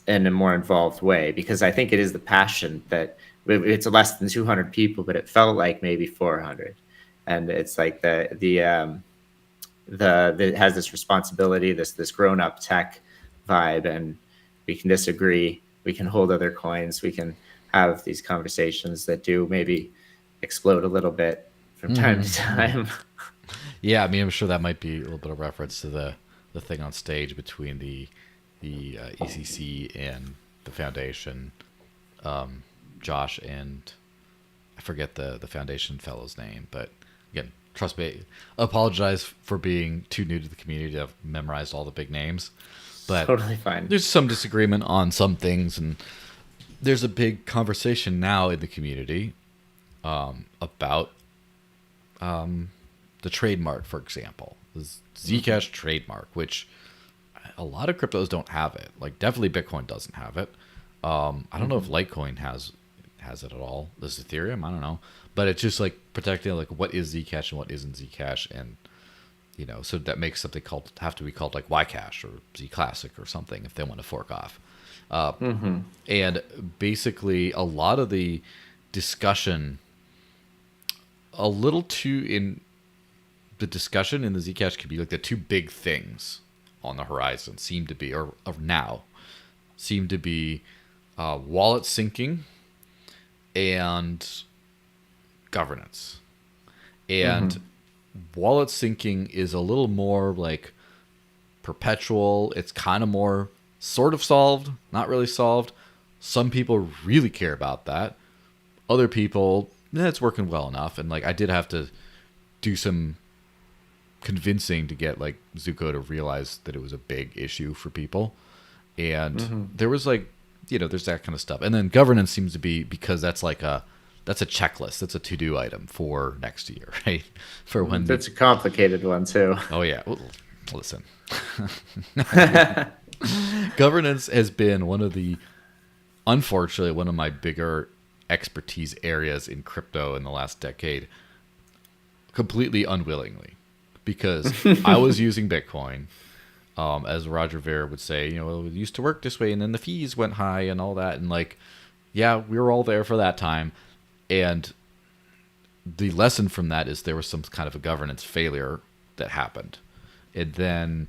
Speaker 1: involved way? Because I think it is the passion that it's less than 200 people, but it felt like maybe 400. And it's like it has this responsibility, this grown up tech vibe, and we can disagree, we can hold other coins, we can have these conversations that do maybe explode a little bit from time to time.
Speaker 2: Yeah, I mean, I'm sure that might be a little bit of reference to the thing on stage between the ECC and the foundation. Josh and I forget the foundation fellow's name, but again, trust me, apologize for being too new to the community to have memorized all the big names. But
Speaker 1: Totally fine.
Speaker 2: there's some disagreement on some things, and there's a big conversation now in the community about the trademark, for example, the Zcash trademark, which a lot of cryptos don't have it. Like definitely Bitcoin doesn't have it. I don't know if Litecoin has it at all. This is Ethereum, I don't know, but it's just like protecting like what is Zcash and what isn't Zcash, and so that makes something have to be called like Ycash or Z Classic or something if they want to fork off. And basically, a lot of the discussion, a little too in the discussion in the Zcash community, like the two big things on the horizon seem to be, or now seem to be, wallet syncing and governance. And wallet syncing is a little more like perpetual. It's kind of more sort of solved, not really solved. Some people really care about that. Other people, it's working well enough. And like I did have to do some convincing to get like Zuko to realize that it was a big issue for people. And there was like, there's that kind of stuff. And then governance seems to be, because that's a checklist. That's a to-do item for next year, right? For when
Speaker 1: That's a complicated one too.
Speaker 2: Oh yeah. Well, listen. Governance has been unfortunately, one of my bigger expertise areas in crypto in the last decade, completely unwillingly, because I was using Bitcoin. As Roger Ver would say, it used to work this way, and then the fees went high and all that. And like, yeah, we were all there for that time. And the lesson from that is there was some kind of a governance failure that happened. And then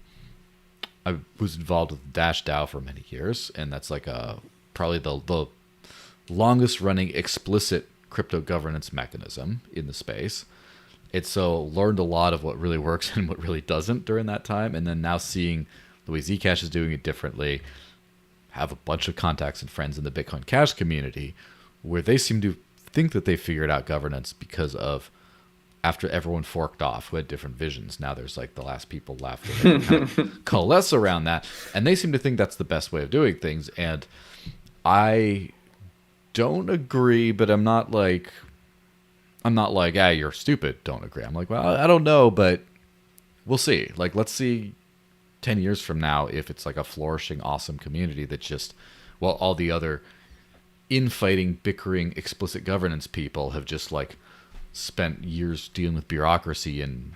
Speaker 2: I was involved with Dash DAO for many years, and that's like probably the longest running explicit crypto governance mechanism in the space. And so learned a lot of what really works and what really doesn't during that time. And then now seeing the way Zcash is doing it differently, have a bunch of contacts and friends in the Bitcoin Cash community where they seem to think that they figured out governance because of after everyone forked off who had different visions. Now there's like the last people left and they kind of coalesce around that. And they seem to think that's the best way of doing things. And I don't agree, but I'm not like, you're stupid, don't agree. I'm like, well, I don't know, but we'll see. Like, let's see 10 years from now if it's like a flourishing, awesome community that just, well, all the other infighting, bickering, explicit governance people have just like spent years dealing with bureaucracy and,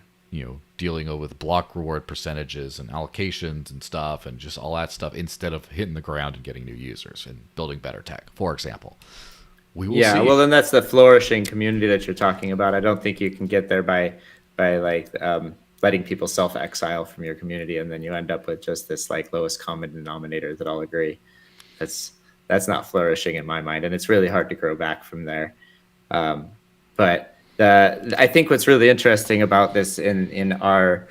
Speaker 2: dealing with block reward percentages and allocations and stuff and just all that stuff instead of hitting the ground and getting new users and building better tech, for example. We will see.
Speaker 1: Well, then that's the flourishing community that you're talking about. I don't think you can get there by like letting people self-exile from your community, and then you end up with just this like lowest common denominator that all agree. That's not flourishing in my mind, and it's really hard to grow back from there. But I think what's really interesting about this in our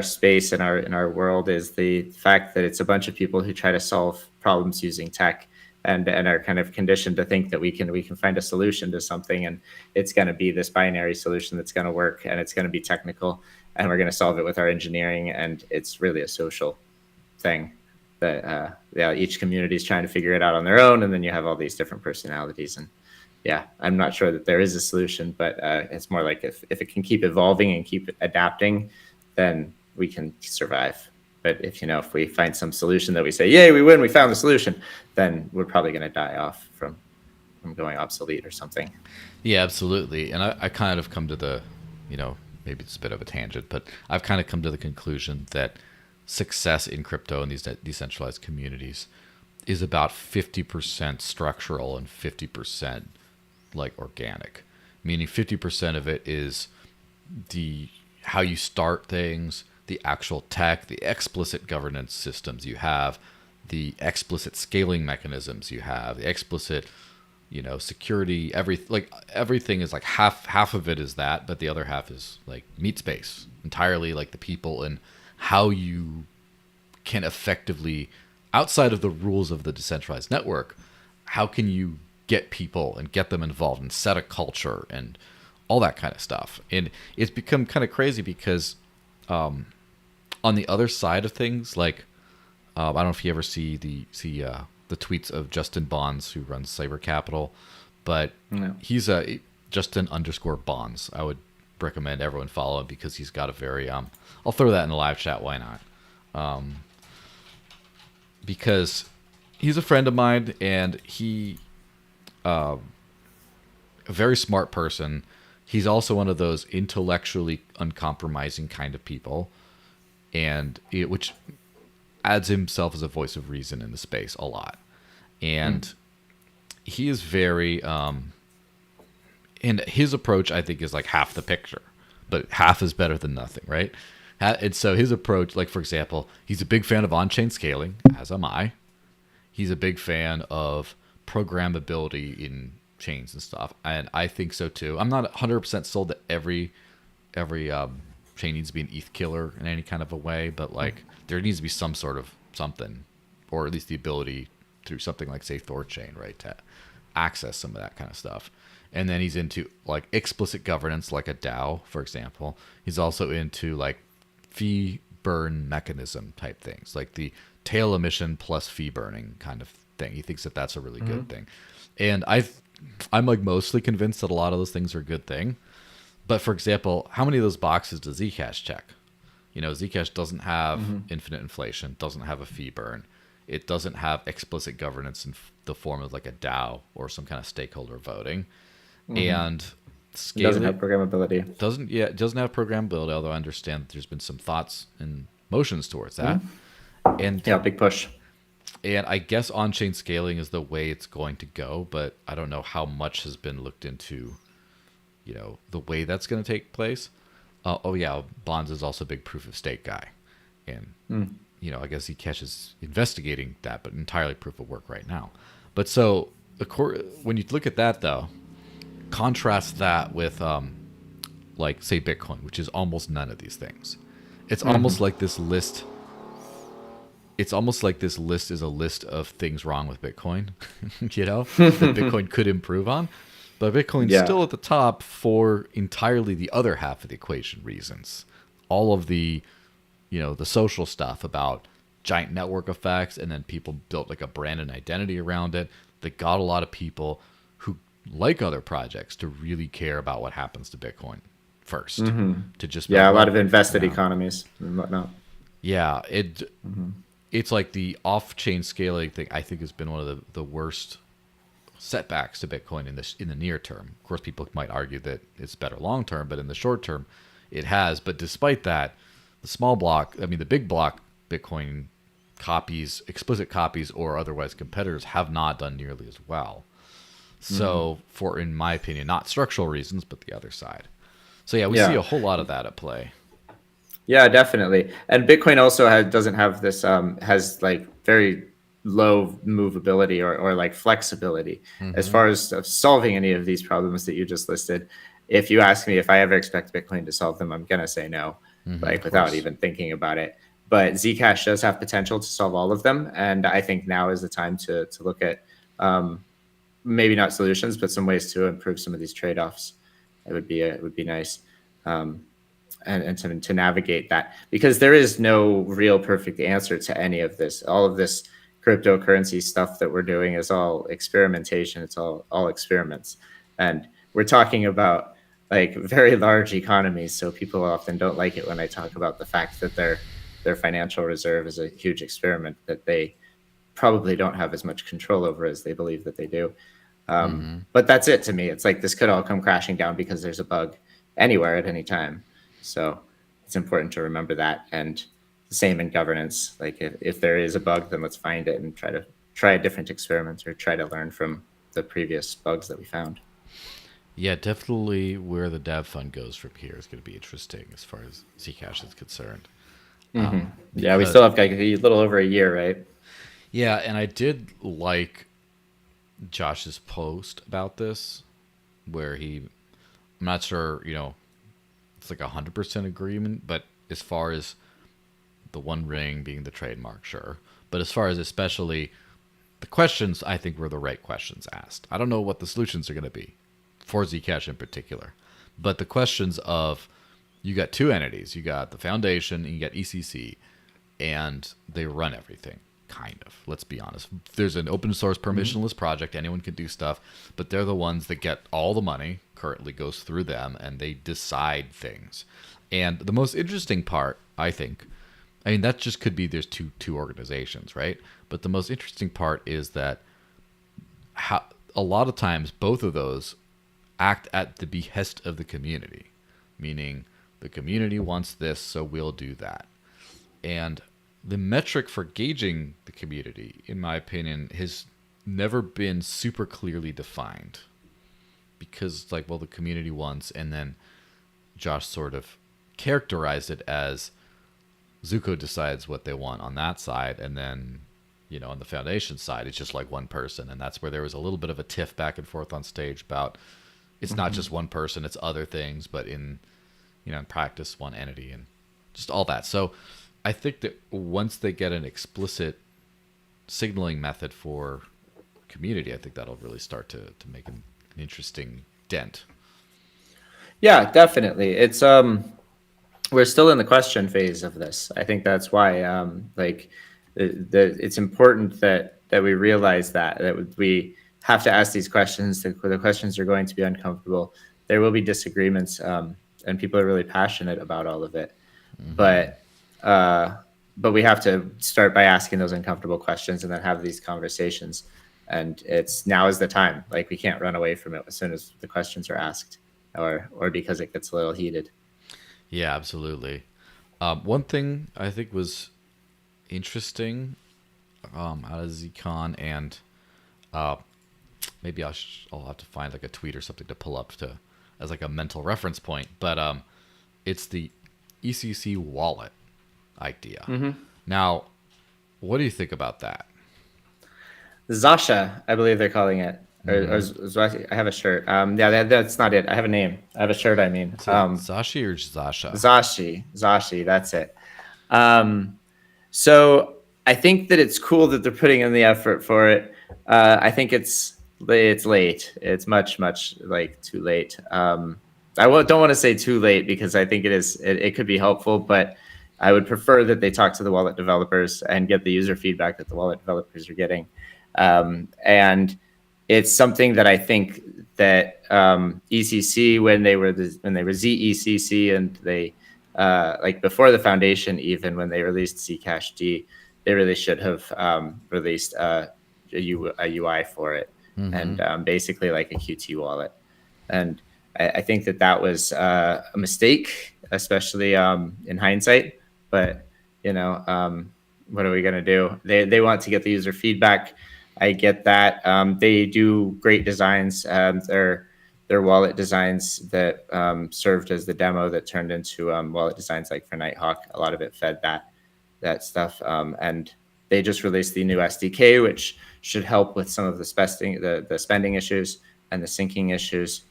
Speaker 1: space, in our world, is the fact that it's a bunch of people who try to solve problems using tech. And are kind of conditioned to think that we can find a solution to something, and it's going to be this binary solution that's going to work, and it's going to be technical, and we're going to solve it with our engineering, and it's really a social thing that each community is trying to figure it out on their own, and then you have all these different personalities, and I'm not sure that there is a solution, but it's more like if it can keep evolving and keep adapting, then we can survive. But if we find some solution that we say, yay, we win, we found the solution, then we're probably going to die off from going obsolete or something.
Speaker 2: Yeah, absolutely. And I kind of come to the, maybe it's a bit of a tangent, but I've kind of come to the conclusion that success in crypto and these decentralized communities is about 50% structural and 50% like organic, meaning 50% of it is how you start things, the actual tech, the explicit governance systems you have, the explicit scaling mechanisms you have, the explicit, security, everything is like half of it is that, but the other half is like meat space, entirely like the people and how you can effectively, outside of the rules of the decentralized network, how can you get people and get them involved and set a culture and all that kind of stuff. And it's become kind of crazy because on the other side of things, like I don't know if you ever see the tweets of Justin Bonds, who runs Cyber Capital, but he's a Justin_Bonds. I would recommend everyone follow him because he's got a very I'll throw that in the live chat. Why not? Because he's a friend of mine and he a very smart person. He's also one of those intellectually uncompromising kind of people, and which adds himself as a voice of reason in the space a lot. And he is very and his approach, I think, is like half the picture, but half is better than nothing, right? And so his approach, like for example, he's a big fan of on-chain scaling, as am I. He's a big fan of programmability in chains and stuff, and I think so too. I'm not 100% sold that every chain needs to be an ETH killer in any kind of a way, but like there needs to be some sort of something, or at least the ability through something like say Thorchain, right, to access some of that kind of stuff. And then he's into like explicit governance, like a DAO, for example. He's also into like fee burn mechanism type things, like the tail emission plus fee burning kind of thing. He thinks that that's a really good thing. And I'm like mostly convinced that a lot of those things are a good thing. But for example, how many of those boxes does Zcash check? Zcash doesn't have infinite inflation, doesn't have a fee burn. It doesn't have explicit governance in the form of like a DAO or some kind of stakeholder voting. And
Speaker 1: it doesn't have programmability.
Speaker 2: It doesn't have programmability, although I understand that there's been some thoughts and motions towards that. And
Speaker 1: big push.
Speaker 2: And I guess on-chain scaling is the way it's going to go, but I don't know how much has been looked into, the way that's going to take place. Bonds is also a big proof of stake guy. And, I guess Zcash is investigating that, but entirely proof of work right now. But so when you look at that, though, contrast that with, like, say, Bitcoin, which is almost none of these things. It's almost like this list. It's almost like this list is a list of things wrong with Bitcoin, that Bitcoin could improve on. But Bitcoin's still at the top for entirely the other half of the equation reasons. All of the, the social stuff about giant network effects, and then people built like a brand and identity around it that got a lot of people who like other projects to really care about what happens to Bitcoin first. To just
Speaker 1: a lot of invested economies and whatnot.
Speaker 2: Yeah, it's like the off-chain scaling thing, I think, has been one of the worst setbacks to Bitcoin in the near term. Of course, people might argue that it's better long term, but in the short term, it has. But despite that, the big block Bitcoin copies, explicit copies, or otherwise competitors have not done nearly as well. So, in my opinion, not structural reasons, but the other side. So we see a whole lot of that at play.
Speaker 1: Yeah, definitely. And Bitcoin also doesn't have this, has like very low movability or like flexibility as far as solving any of these problems that you just listed. If you ask me if I ever expect Bitcoin to solve them, I'm going to say no, without even thinking about it. But Zcash does have potential to solve all of them. And I think now is the time to look at maybe not solutions, but some ways to improve some of these trade-offs. It would be nice. And to navigate that, because there is no real perfect answer to any of this. All of this cryptocurrency stuff that we're doing is all experimentation. It's all experiments. And we're talking about like very large economies. So people often don't like it when I talk about the fact that their financial reserve is a huge experiment that they probably don't have as much control over as they believe that they do. But that's it to me. It's like this could all come crashing down because there's a bug anywhere at any time. So it's important to remember that. And the same in governance. Like if there is a bug, then let's find it and try a different experiment or try to learn from the previous bugs that we found.
Speaker 2: Yeah, definitely where the dev fund goes from here is going to be interesting as far as Zcash is concerned.
Speaker 1: We still have like a little over a year, right?
Speaker 2: Yeah, and I did like Josh's post about this, where I'm not sure, it's like 100% agreement, but as far as the One Ring being the trademark, sure. But as far as especially the questions, I think were the right questions asked. I don't know what the solutions are going to be for Zcash in particular, but the questions of you got two entities, you got the foundation and you got ECC, and they run everything. Kind of. Let's be honest. There's an open source permissionless project. Anyone can do stuff, but they're the ones that get all the money. Currently goes through them, and they decide things. And the most interesting part, I think, I mean, that just could be there's two organizations, right? But the most interesting part is that a lot of times both of those act at the behest of the community, meaning the community wants this, so we'll do that. And the metric for gauging the community, in my opinion, has never been super clearly defined, because it's like, well, the community wants, and then Josh sort of characterized it as Zuko decides what they want on that side, and then, on the foundation side, it's just like one person. And that's where there was a little bit of a tiff back and forth on stage about it's not just one person, it's other things, but in practice, one entity, and just all that. So I think that once they get an explicit signaling method for community, I think that'll really start to make an interesting dent.
Speaker 1: Yeah, definitely. It's we're still in the question phase of this. I think that's why it's important that we realize that we have to ask these questions. The questions are going to be uncomfortable. There will be disagreements, and people are really passionate about all of it. But we have to start by asking those uncomfortable questions and then have these conversations. And now is the time. Like, we can't run away from it as soon as the questions are asked, or because it gets a little heated.
Speaker 2: Yeah, absolutely. One thing I think was interesting out of Zcon, and maybe I'll have to find like a tweet or something to pull up as like a mental reference point. But it's the ECC wallet idea. Now, what do you think about that?
Speaker 1: Zasha, I believe they're calling it. Or Zashi. I have a shirt. Yeah, that's not it. I have a name. I have a shirt. I mean,
Speaker 2: Zashi or Zasha?
Speaker 1: Zashi. That's it. So I think that it's cool that they're putting in the effort for it. I think it's late. It's much like too late. Don't want to say too late, because I think it could be helpful, but I would prefer that they talk to the wallet developers and get the user feedback that the wallet developers are getting. And it's something that I think that ECC, when they were ZECC, and they like before the foundation, even when they released Zcash D, they really should have released a UI for it, and basically like a Qt wallet. And I think that was a mistake, especially in hindsight. But what are we gonna do? They want to get the user feedback. I get that. They do great designs. Their wallet designs that served as the demo that turned into wallet designs like for Nighthawk. A lot of it fed that stuff. And they just released the new SDK, which should help with some of the spending issues and the syncing issues.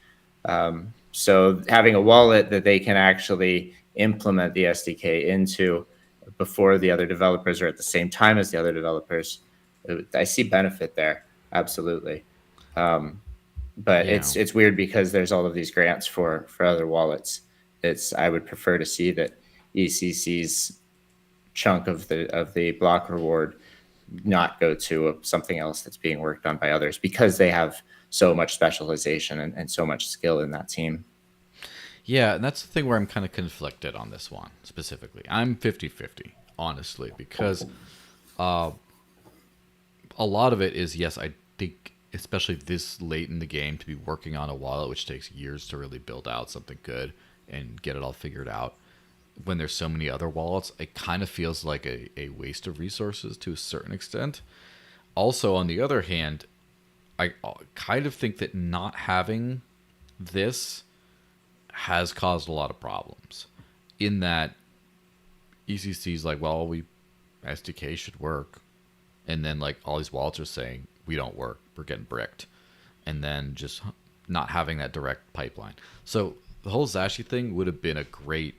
Speaker 1: So having a wallet that they can actually implement the SDK into before the other developers, or at the same time as the other developers, I see benefit there. Absolutely. But yeah. It's weird because there's all of these grants for other wallets. I would prefer to see that ECC's chunk of the block reward not go to something else that's being worked on by others, because they have so much specialization and so much skill in that team.
Speaker 2: Yeah, and that's the thing where I'm kind of conflicted on this one specifically. I'm 50-50, honestly, because a lot of it is, yes, I think, especially this late in the game, to be working on a wallet, which takes years to really build out something good and get it all figured out, when there's so many other wallets, it kind of feels like a waste of resources to a certain extent. Also, on the other hand, I kind of think that not having this has caused a lot of problems, in that ECC's like, well, SDK should work. and then like all these wallets are saying we don't work, we're getting bricked, and then just not having that direct pipeline. So the whole Zashi thing would have been a great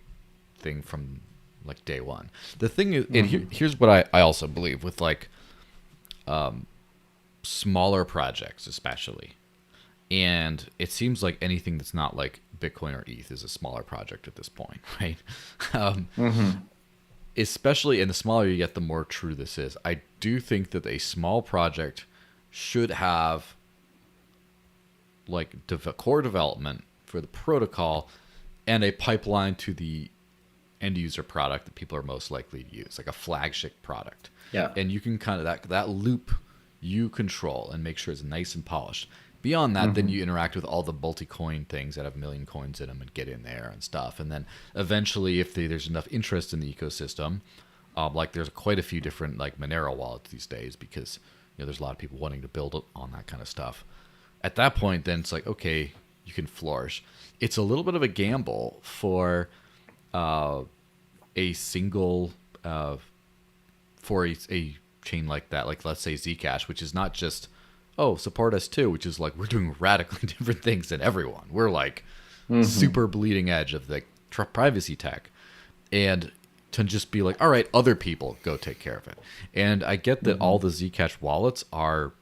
Speaker 2: thing from like day one. The thing is, and here's what I also believe with like smaller projects especially, and it seems like anything that's not like Bitcoin or ETH is a smaller project at this point, right? um, Especially, and the smaller you get, the more true this is. I do think that a small project should have like core development for the protocol and a pipeline to the end user product that people are most likely to use, like a flagship product.
Speaker 1: Yeah.
Speaker 2: And you can kind of that loop you control and make sure it's nice and polished. Beyond that, then you interact with all the multi-coin things that have a million coins in them and get in there and stuff. And then eventually, if there's enough interest in the ecosystem, like there's quite a few different like Monero wallets these days because there's a lot of people wanting to build on that kind of stuff. At that point, then it's like, okay, you can flourish. It's a little bit of a gamble for a single for a chain like that, like let's say Zcash, which is not just support us too, which is like we're doing radically different things than everyone. We're like super bleeding edge of the privacy tech, and to just be like, all right, other people go take care of it. And I get that all the Zcash wallets are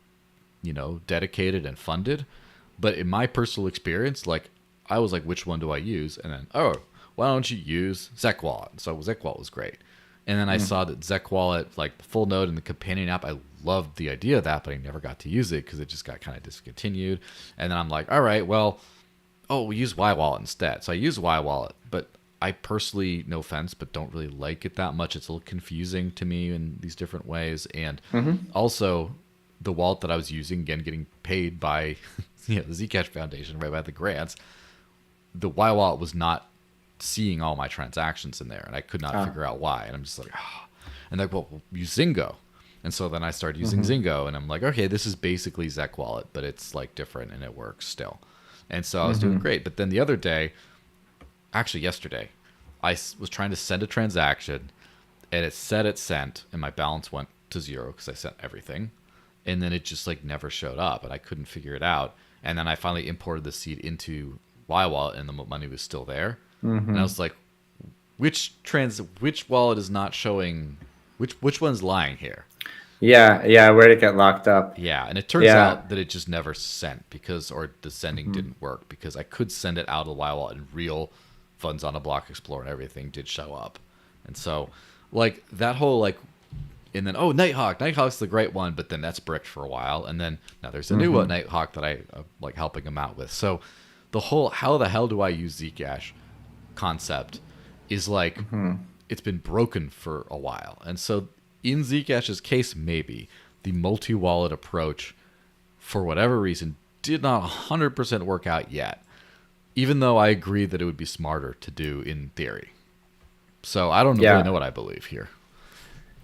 Speaker 2: dedicated and funded, but in my personal experience, like I was like, which one do I use? And then why don't you use ZecWallet? So ZecWallet was great. And then I saw that ZecWallet, like the full node and the companion app, I loved the idea of that, but I never got to use it because it just got kind of discontinued. And then I'm like, all right, well, we use YWallet instead. So I use YWallet, but I personally, no offense, but don't really like it that much. It's a little confusing to me in these different ways. And also the wallet that I was using, again, getting paid by the Zcash Foundation, right, by the grants, the YWallet was not seeing all my transactions in there, and I could not figure out why. And I'm just like, and like, well, use Zingo. And so then I started using Zingo, and I'm like, okay, this is basically ZecWallet, but it's like different and it works still. And so I was doing great. But then the other day, actually yesterday, I was trying to send a transaction, and it said it sent, and my balance went to zero because I sent everything. And then it just like never showed up, and I couldn't figure it out. And then I finally imported the seed into YWallet, and the money was still there. And I was like, which wallet is not showing? Which one's lying here?
Speaker 1: Yeah, where'd it get locked up?
Speaker 2: Yeah, and it turns out that it just never sent or the sending didn't work because I could send it out of the YWallet and real funds on a Block Explorer and everything did show up. And so, like that whole like, and then Nighthawk's the great one, but then that's bricked for a while, and then now there's a new one, Nighthawk, that I like helping him out with. So the whole how the hell do I use Zcash concept is like it's been broken for a while. And so in Zcash's case, maybe the multi-wallet approach for whatever reason did not 100% work out yet, even though I agree that it would be smarter to do in theory. So I don't really know what I believe here.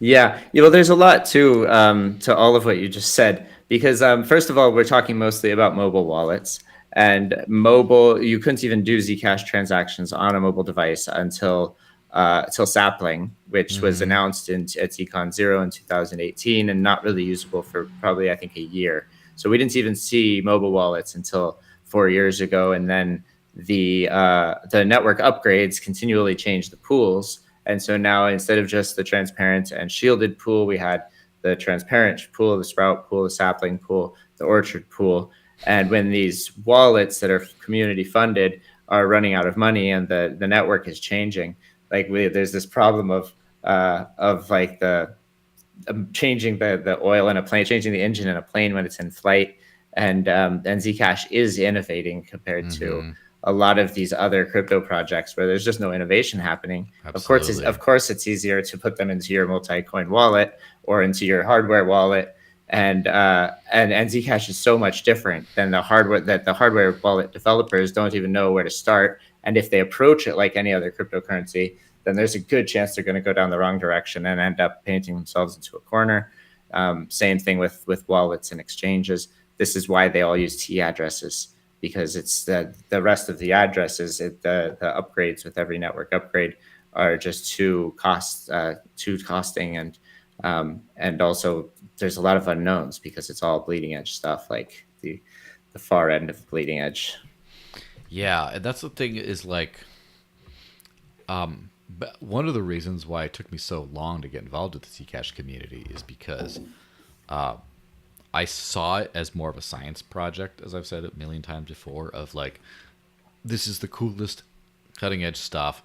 Speaker 1: Yeah, well, there's a lot to all of what you just said, because first of all, we're talking mostly about mobile wallets. And mobile, you couldn't even do Zcash transactions on a mobile device until Sapling, which was announced at Zcon 0 in 2018 and not really usable for probably, I think, a year. So we didn't even see mobile wallets until 4 years ago. And then the network upgrades continually changed the pools. And so now instead of just the transparent and shielded pool, we had the transparent pool, the Sprout pool, the Sapling pool, the Orchard pool. And when these wallets that are community funded are running out of money and the network is changing, like there's this problem of like the changing the oil in a plane, changing the engine in a plane when it's in flight, and Zcash is innovating compared to a lot of these other crypto projects where there's just no innovation happening.
Speaker 2: Absolutely.
Speaker 1: Of course, it's easier to put them into your multi-coin wallet or into your hardware wallet. And Zcash is so much different than the hardware that the hardware wallet developers don't even know where to start. And if they approach it like any other cryptocurrency, then there's a good chance they're going to go down the wrong direction and end up painting themselves into a corner. Same thing with wallets and exchanges. This is why they all use T addresses, because it's the rest of the addresses, the upgrades with every network upgrade are just too costing and And also there's a lot of unknowns because it's all bleeding edge stuff, like the far end of the bleeding edge.
Speaker 2: Yeah, and that's the thing is like, but one of the reasons why it took me so long to get involved with the Zcash community is because I saw it as more of a science project, as I've said a million times before, of like, this is the coolest cutting edge stuff.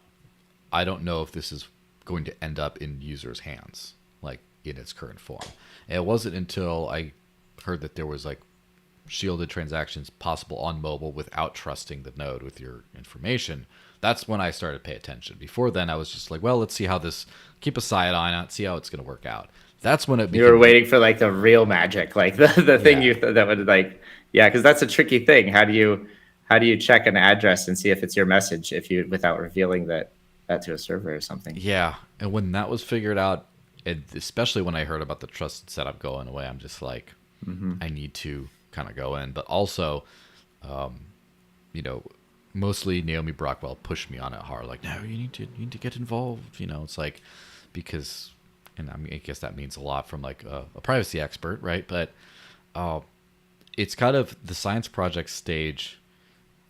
Speaker 2: I don't know if this is going to end up in users' hands, like in its current form. And it wasn't until I heard that there was like shielded transactions possible on mobile without trusting the node with your information. That's when I started to pay attention. Before then, I was just like, well, let's see how this, keep a side on it, see how it's going to work out. That's when it
Speaker 1: You were
Speaker 2: became,
Speaker 1: waiting for like the real magic, like the thing
Speaker 2: yeah,
Speaker 1: that would like, yeah, because that's a tricky thing. How do you check an address and see if it's your message if you without revealing that to a server or something?
Speaker 2: yeah. And when that was figured out, and especially when I heard about the trusted setup going away, I'm just like, I need to kind of go in. But also, you know, mostly Naomi Brockwell pushed me on it hard. Like, no, you need to get involved. You know, it's like because, and I mean, I guess that means a lot from like a privacy expert, right? But it's kind of the science project stage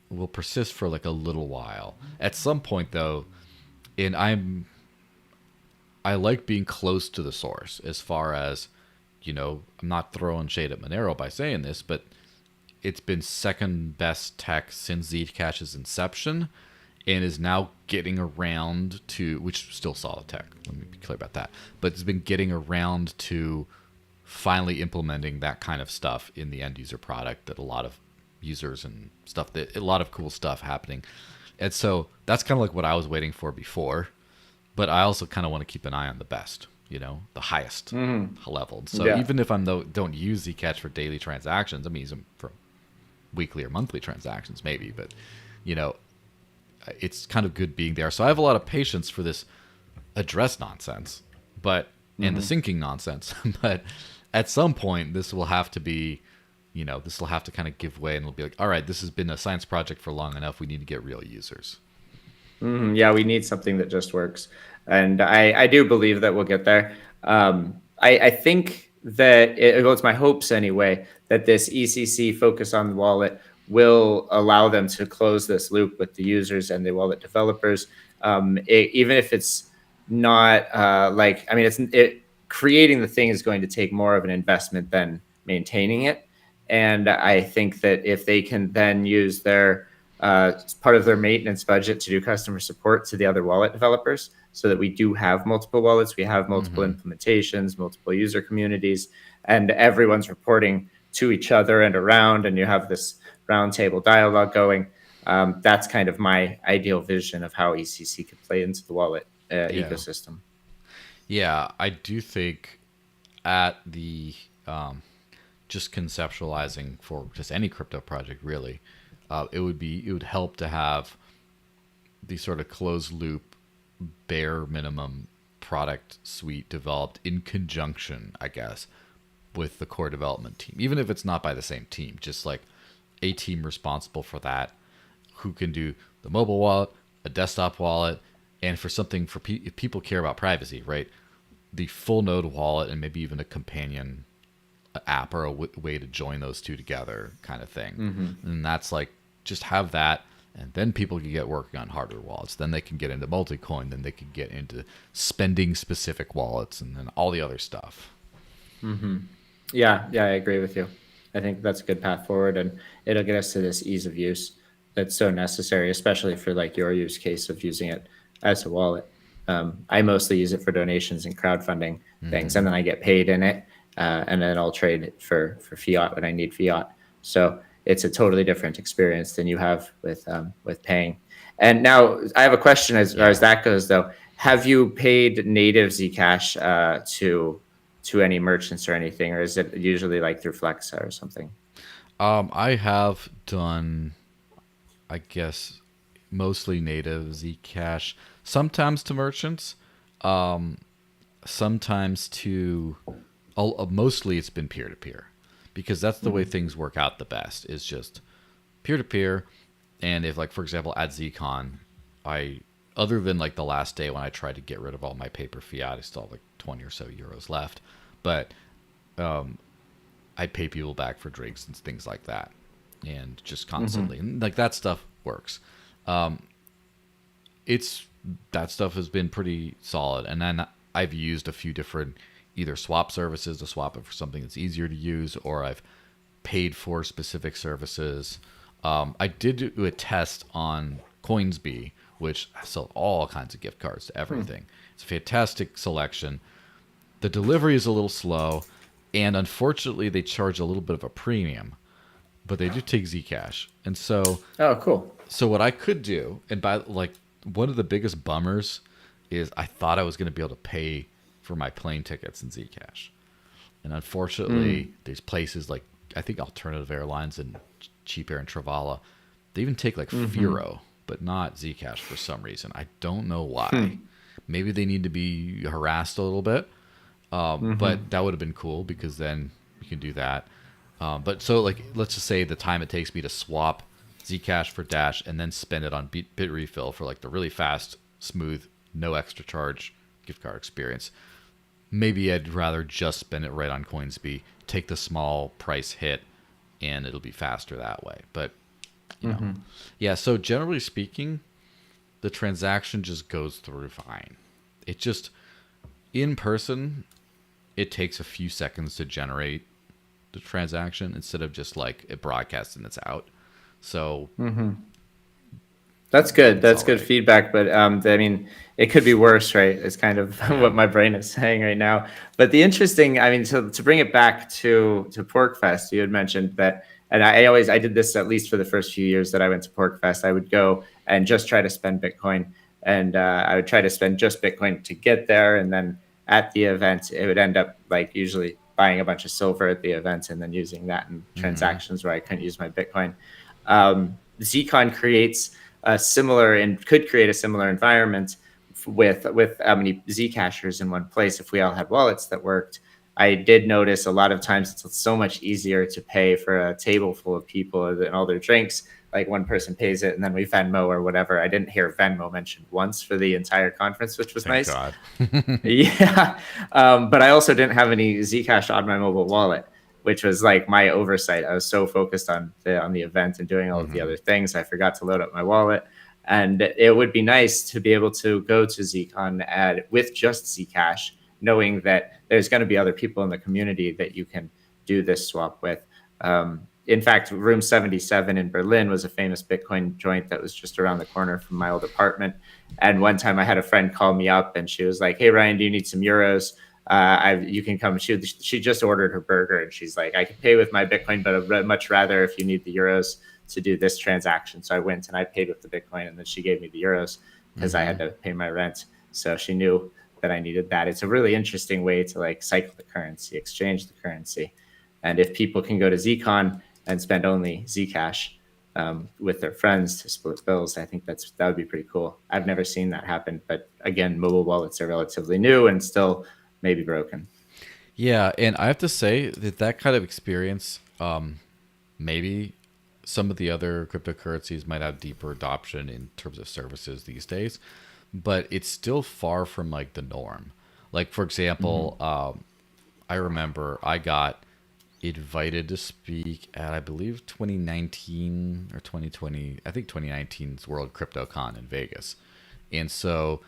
Speaker 2: will persist for like a little while. At some point, though, and I like being close to the source as far as, you know, I'm not throwing shade at Monero by saying this, but it's been second best tech since Zcash's inception and is now getting around to, which still solid tech, let me be clear about that, but it's been getting around to finally implementing that kind of stuff in the end user product that a lot of users and stuff, that a lot of cool stuff happening. And so that's kind of like what I was waiting for before, but I also kind of want to keep an eye on the best, you know, the highest level. So
Speaker 1: Yeah.
Speaker 2: even if I don't use Zcash for daily transactions, I mean, use them for weekly or monthly transactions maybe, but you know, it's kind of good being there. So I have a lot of patience for this address nonsense, but and the syncing nonsense. But at some point, this will have to be, you know, this will have to kind of give way, and it'll be like, all right, this has been a science project for long enough. We need to get real users.
Speaker 1: Yeah, we need something that just works. And I do believe that we'll get there. I think that, well, it's my hopes anyway, that this ECC focus on the wallet will allow them to close this loop with the users and the wallet developers. Even if it's not like, I mean, creating the thing is going to take more of an investment than maintaining it. And I think that if they can then use their part of their maintenance budget to do customer support to the other wallet developers, so that we do have multiple wallets, we have multiple implementations, multiple user communities, and everyone's reporting to each other and around, and you have this roundtable dialogue going. That's kind of my ideal vision of how ECC could play into the wallet ecosystem.
Speaker 2: Yeah, I do think at the just conceptualizing for just any crypto project, really, it would help to have the sort of closed loop, bare minimum product suite developed in conjunction, I guess, with the core development team, even if it's not by the same team, just like a team responsible for that, who can do the mobile wallet, a desktop wallet, and for something for if people care about privacy, right? The full node wallet and maybe even a companion app or a way to join those two together kind of thing. And that's like, just have that, and then people can get working on hardware wallets. Then they can get into multi-coin. Then they can get into spending specific wallets, and then all the other stuff.
Speaker 1: Yeah, I agree with you. I think that's a good path forward, and it'll get us to this ease of use that's so necessary, especially for like your use case of using it as a wallet. I mostly use it for donations and crowdfunding things, and then I get paid in it, and then I'll trade it for fiat when I need fiat. So it's a totally different experience than you have with paying. And now I have a question as far as that goes, though. Have you paid native Zcash to any merchants or anything, or is it usually like through Flexa or something?
Speaker 2: I have done, I guess, mostly native Zcash, sometimes to merchants, sometimes to, mostly it's been peer-to-peer, because that's the way things work out the best, is just peer-to-peer. And if, like, for example, at Zcon, I other than like the last day when I tried to get rid of all my paper fiat, I still have like 20 or so euros left. But I pay people back for drinks and things like that, and just constantly, and like that stuff works. That stuff has been pretty solid, and then I've used a few different either swap services to swap it for something that's easier to use, or I've paid for specific services. I did do a test on Coinsbee, which sells all kinds of gift cards to everything. It's a fantastic selection. The delivery is a little slow, and unfortunately, they charge a little bit of a premium, but they do take Zcash. And so,
Speaker 1: oh, cool.
Speaker 2: So what I could do, and by like one of the biggest bummers is I thought I was going to be able to pay for my plane tickets in Zcash, and unfortunately, there's places like I think Alternative Airlines and Cheap Air and Travala, they even take like Firo, but not Zcash for some reason. I don't know why. Maybe they need to be harassed a little bit. But that would have been cool because then you can do that. But so like, let's just say the time it takes me to swap Zcash for Dash and then spend it on Bitrefill for like the really fast, smooth, no extra charge gift card experience. Maybe I'd rather just spend it right on Coinsbee, take the small price hit, and it'll be faster that way. But, you know, yeah, so generally speaking, the transaction just goes through fine. It just, in person, it takes a few seconds to generate the transaction instead of just like it broadcasts and it's out. So
Speaker 1: that's good. That's good feedback. But I mean, it could be worse, right? It's kind of what my brain is saying right now. But the interesting, I mean, to bring it back to PorkFest, you had mentioned that, and I did this at least for the first few years that I went to PorkFest. I would go and just try to spend Bitcoin, and I would try to spend just Bitcoin to get there, and then at the event, it would end up like usually buying a bunch of silver at the event and then using that in transactions where I couldn't use my Bitcoin. Zcon creates a similar and could create a similar environment with how many Zcashers in one place if we all had wallets that worked. I did notice a lot of times it's so much easier to pay for a table full of people and all their drinks. Like one person pays it and then we Venmo or whatever. I didn't hear Venmo mentioned once for the entire conference, which was
Speaker 2: Thank
Speaker 1: nice.
Speaker 2: God.
Speaker 1: Yeah. But I also didn't have any Zcash on my mobile wallet, which was like my oversight. I was so focused on the event and doing all of the other things. I forgot to load up my wallet. And it would be nice to be able to go to Zcon with just Zcash, knowing that there's going to be other people in the community that you can do this swap with. In fact, Room 77 in Berlin was a famous Bitcoin joint that was just around the corner from my old apartment. And one time I had a friend call me up and she was like, "Hey, Ryan, do you need some euros? You can come." She just ordered her burger and she's like, "I can pay with my Bitcoin, but I'd much rather if you need the euros to do this transaction." So I went and I paid with the Bitcoin, and then she gave me the euros because I had to pay my rent. So she knew that I needed that. It's a really interesting way to like cycle the currency, exchange the currency. And if people can go to Zcon and spend only Zcash with their friends to split bills, I think that would be pretty cool. I've never seen that happen, but again, mobile wallets are relatively new and still maybe broken.
Speaker 2: Yeah, and I have to say that kind of experience, maybe some of the other cryptocurrencies might have deeper adoption in terms of services these days, but it's still far from like the norm. Like for example, I remember I got invited to speak at, I believe 2019 or 2020, I think 2019's World CryptoCon in Vegas. And so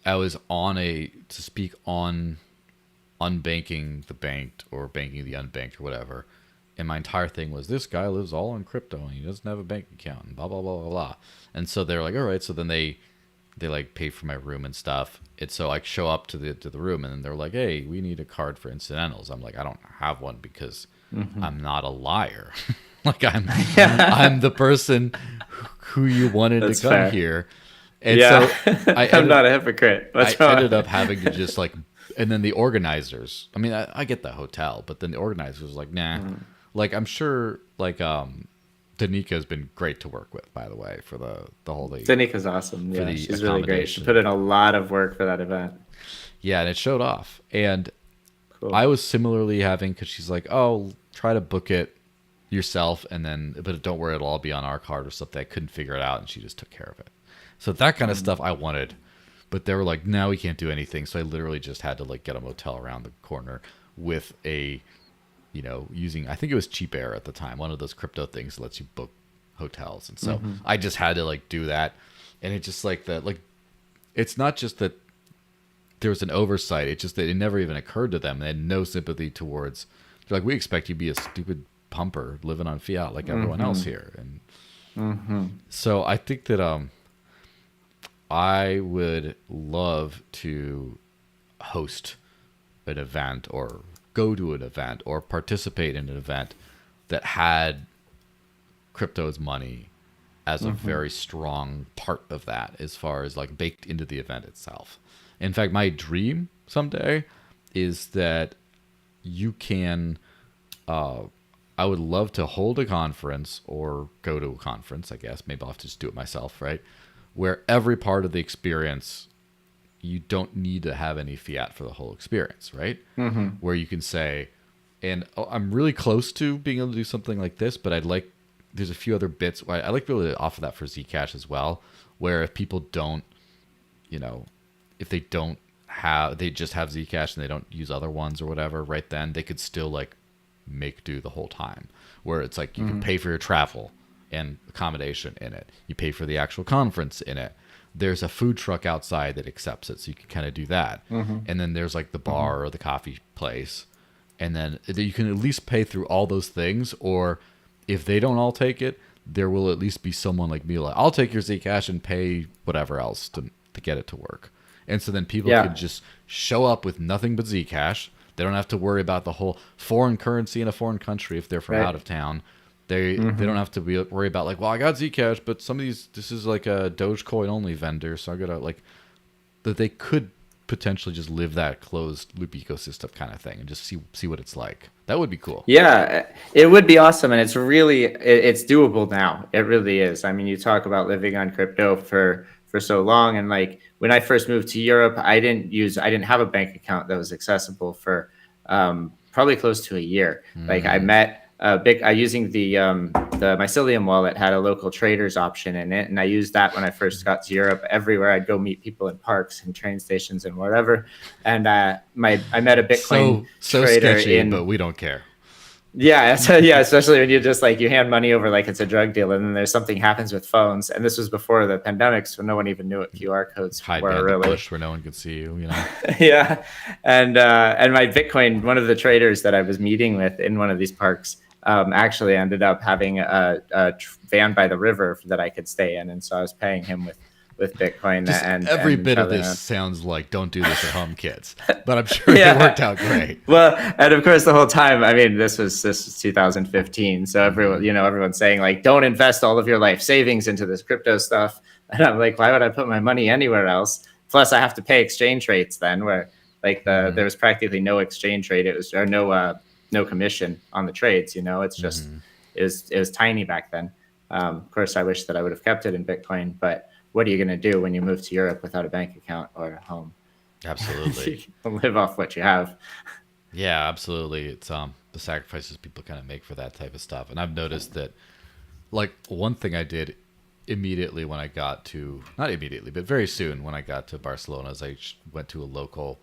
Speaker 2: I was to speak on unbanking the banked or banking the unbanked or whatever. And my entire thing was, this guy lives all on crypto and he doesn't have a bank account and blah, blah, blah, blah, blah. And so they're like, all right. So then they like pay for my room and stuff. And so I show up to the room and then they're like, "Hey, we need a card for incidentals." I'm like, "I don't have one because I'm not a liar." Like I'm the person who you wanted to come here. And so
Speaker 1: I'm not a hypocrite.
Speaker 2: I ended up having to just like, and then the organizers, I mean, I get the hotel, but then the organizers was like, nah, like I'm sure like, Danica has been great to work with, by the way, for the whole thing.
Speaker 1: Danica's awesome. Yeah, she's really great. She put in a lot of work for that event.
Speaker 2: Yeah, and it showed off. And
Speaker 1: cool.
Speaker 2: I was similarly having, because she's like, "Oh, try to book it yourself, and then, but don't worry, it'll all be on our card or something." I couldn't figure it out, and she just took care of it. So that kind of stuff I wanted, but they were like, no, we can't do anything. So I literally just had to like get a motel around the corner with a, using, I think it was Cheap Air at the time, one of those crypto things that lets you book hotels. And so I just had to like do that. And it just like that, like, it's not just that there was an oversight. It's just that it never even occurred to them. They had no sympathy towards, they're like, we expect you to be a stupid pumper living on fiat like everyone else here. And so I think that I would love to host an event or go to an event or participate in an event that had crypto as money as a very strong part of that, as far as like baked into the event itself. In fact, my dream someday is that you can, I would love to hold a conference or go to a conference, I guess. Maybe I'll have to just do it myself, right? Where every part of the experience, you don't need to have any fiat for the whole experience, right? Where you can say, and I'm really close to being able to do something like this, but there's a few other bits. I like really to offer that for Zcash as well, where if people don't, if they just have Zcash and they don't use other ones or whatever, right then they could still like make do the whole time, where it's like you can pay for your travel and accommodation in it. You pay for the actual conference in it. There's a food truck outside that accepts it, so you can kind of do that. And then there's like the bar or the coffee place. And then you can at least pay through all those things, or if they don't all take it, there will at least be someone like me like, I'll take your Zcash and pay whatever else to get it to work. And so then people can just show up with nothing but Zcash. They don't have to worry about the whole foreign currency in a foreign country if they're from out of town. They don't have to worry about like, well, I got Zcash, but this is like a Dogecoin only vendor, so I gotta like, that they could potentially just live that closed loop ecosystem kind of thing and just see what it's like. That would be cool.
Speaker 1: Yeah, it would be awesome, and it's really it's doable now. It really is. I mean, you talk about living on crypto for so long, and like when I first moved to Europe, I didn't have a bank account that was accessible for probably close to a year. Like I met using the Mycelium wallet had a local traders option in it, and I used that when I first got to Europe. Everywhere I'd go meet people in parks and train stations and whatever. And I met a Bitcoin
Speaker 2: so
Speaker 1: trader
Speaker 2: sketchy, but we don't care.
Speaker 1: Yeah, so yeah, especially when you just like you hand money over like it's a drug deal, and then there's something happens with phones. And this was before the pandemic, so no one even knew what QR codes were really.
Speaker 2: Bush where no one could see you,
Speaker 1: Yeah, and my Bitcoin, one of the traders that I was meeting with in one of these parks, actually ended up having a van by the river that I could stay in, and so I was paying him with Bitcoin.
Speaker 2: Just
Speaker 1: and
Speaker 2: every bit of this sounds like don't do this at home, kids. But I'm sure it worked out great.
Speaker 1: Well, and of course the whole time, I mean, this was 2015, so everyone's saying like, don't invest all of your life savings into this crypto stuff, and I'm like, why would I put my money anywhere else? Plus, I have to pay exchange rates then, where like there was practically no exchange rate. It was no commission on the trades. It's just it was tiny back then. Of course, I wish that I would have kept it in Bitcoin, but what are you going to do when you move to Europe without a bank account or a home?
Speaker 2: Absolutely.
Speaker 1: Live off what you have.
Speaker 2: Yeah, absolutely. It's the sacrifices people kind of make for that type of stuff. And I've noticed that, like, one thing I did immediately when I got to, not immediately, but very soon when I got to Barcelona, is I went to a local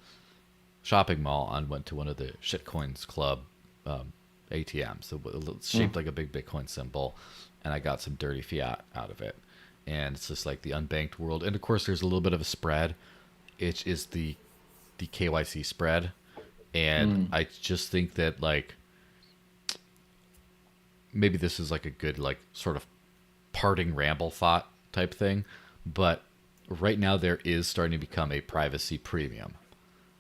Speaker 2: shopping mall and went to one of the Shitcoins Club ATMs. So it's shaped like a big Bitcoin symbol, and I got some dirty fiat out of it. And it's just like the unbanked world. And of course, there's a little bit of a spread. It is the KYC spread. And I just think that like maybe this is like a good like sort of parting ramble thought type thing. But right now there is starting to become a privacy premium,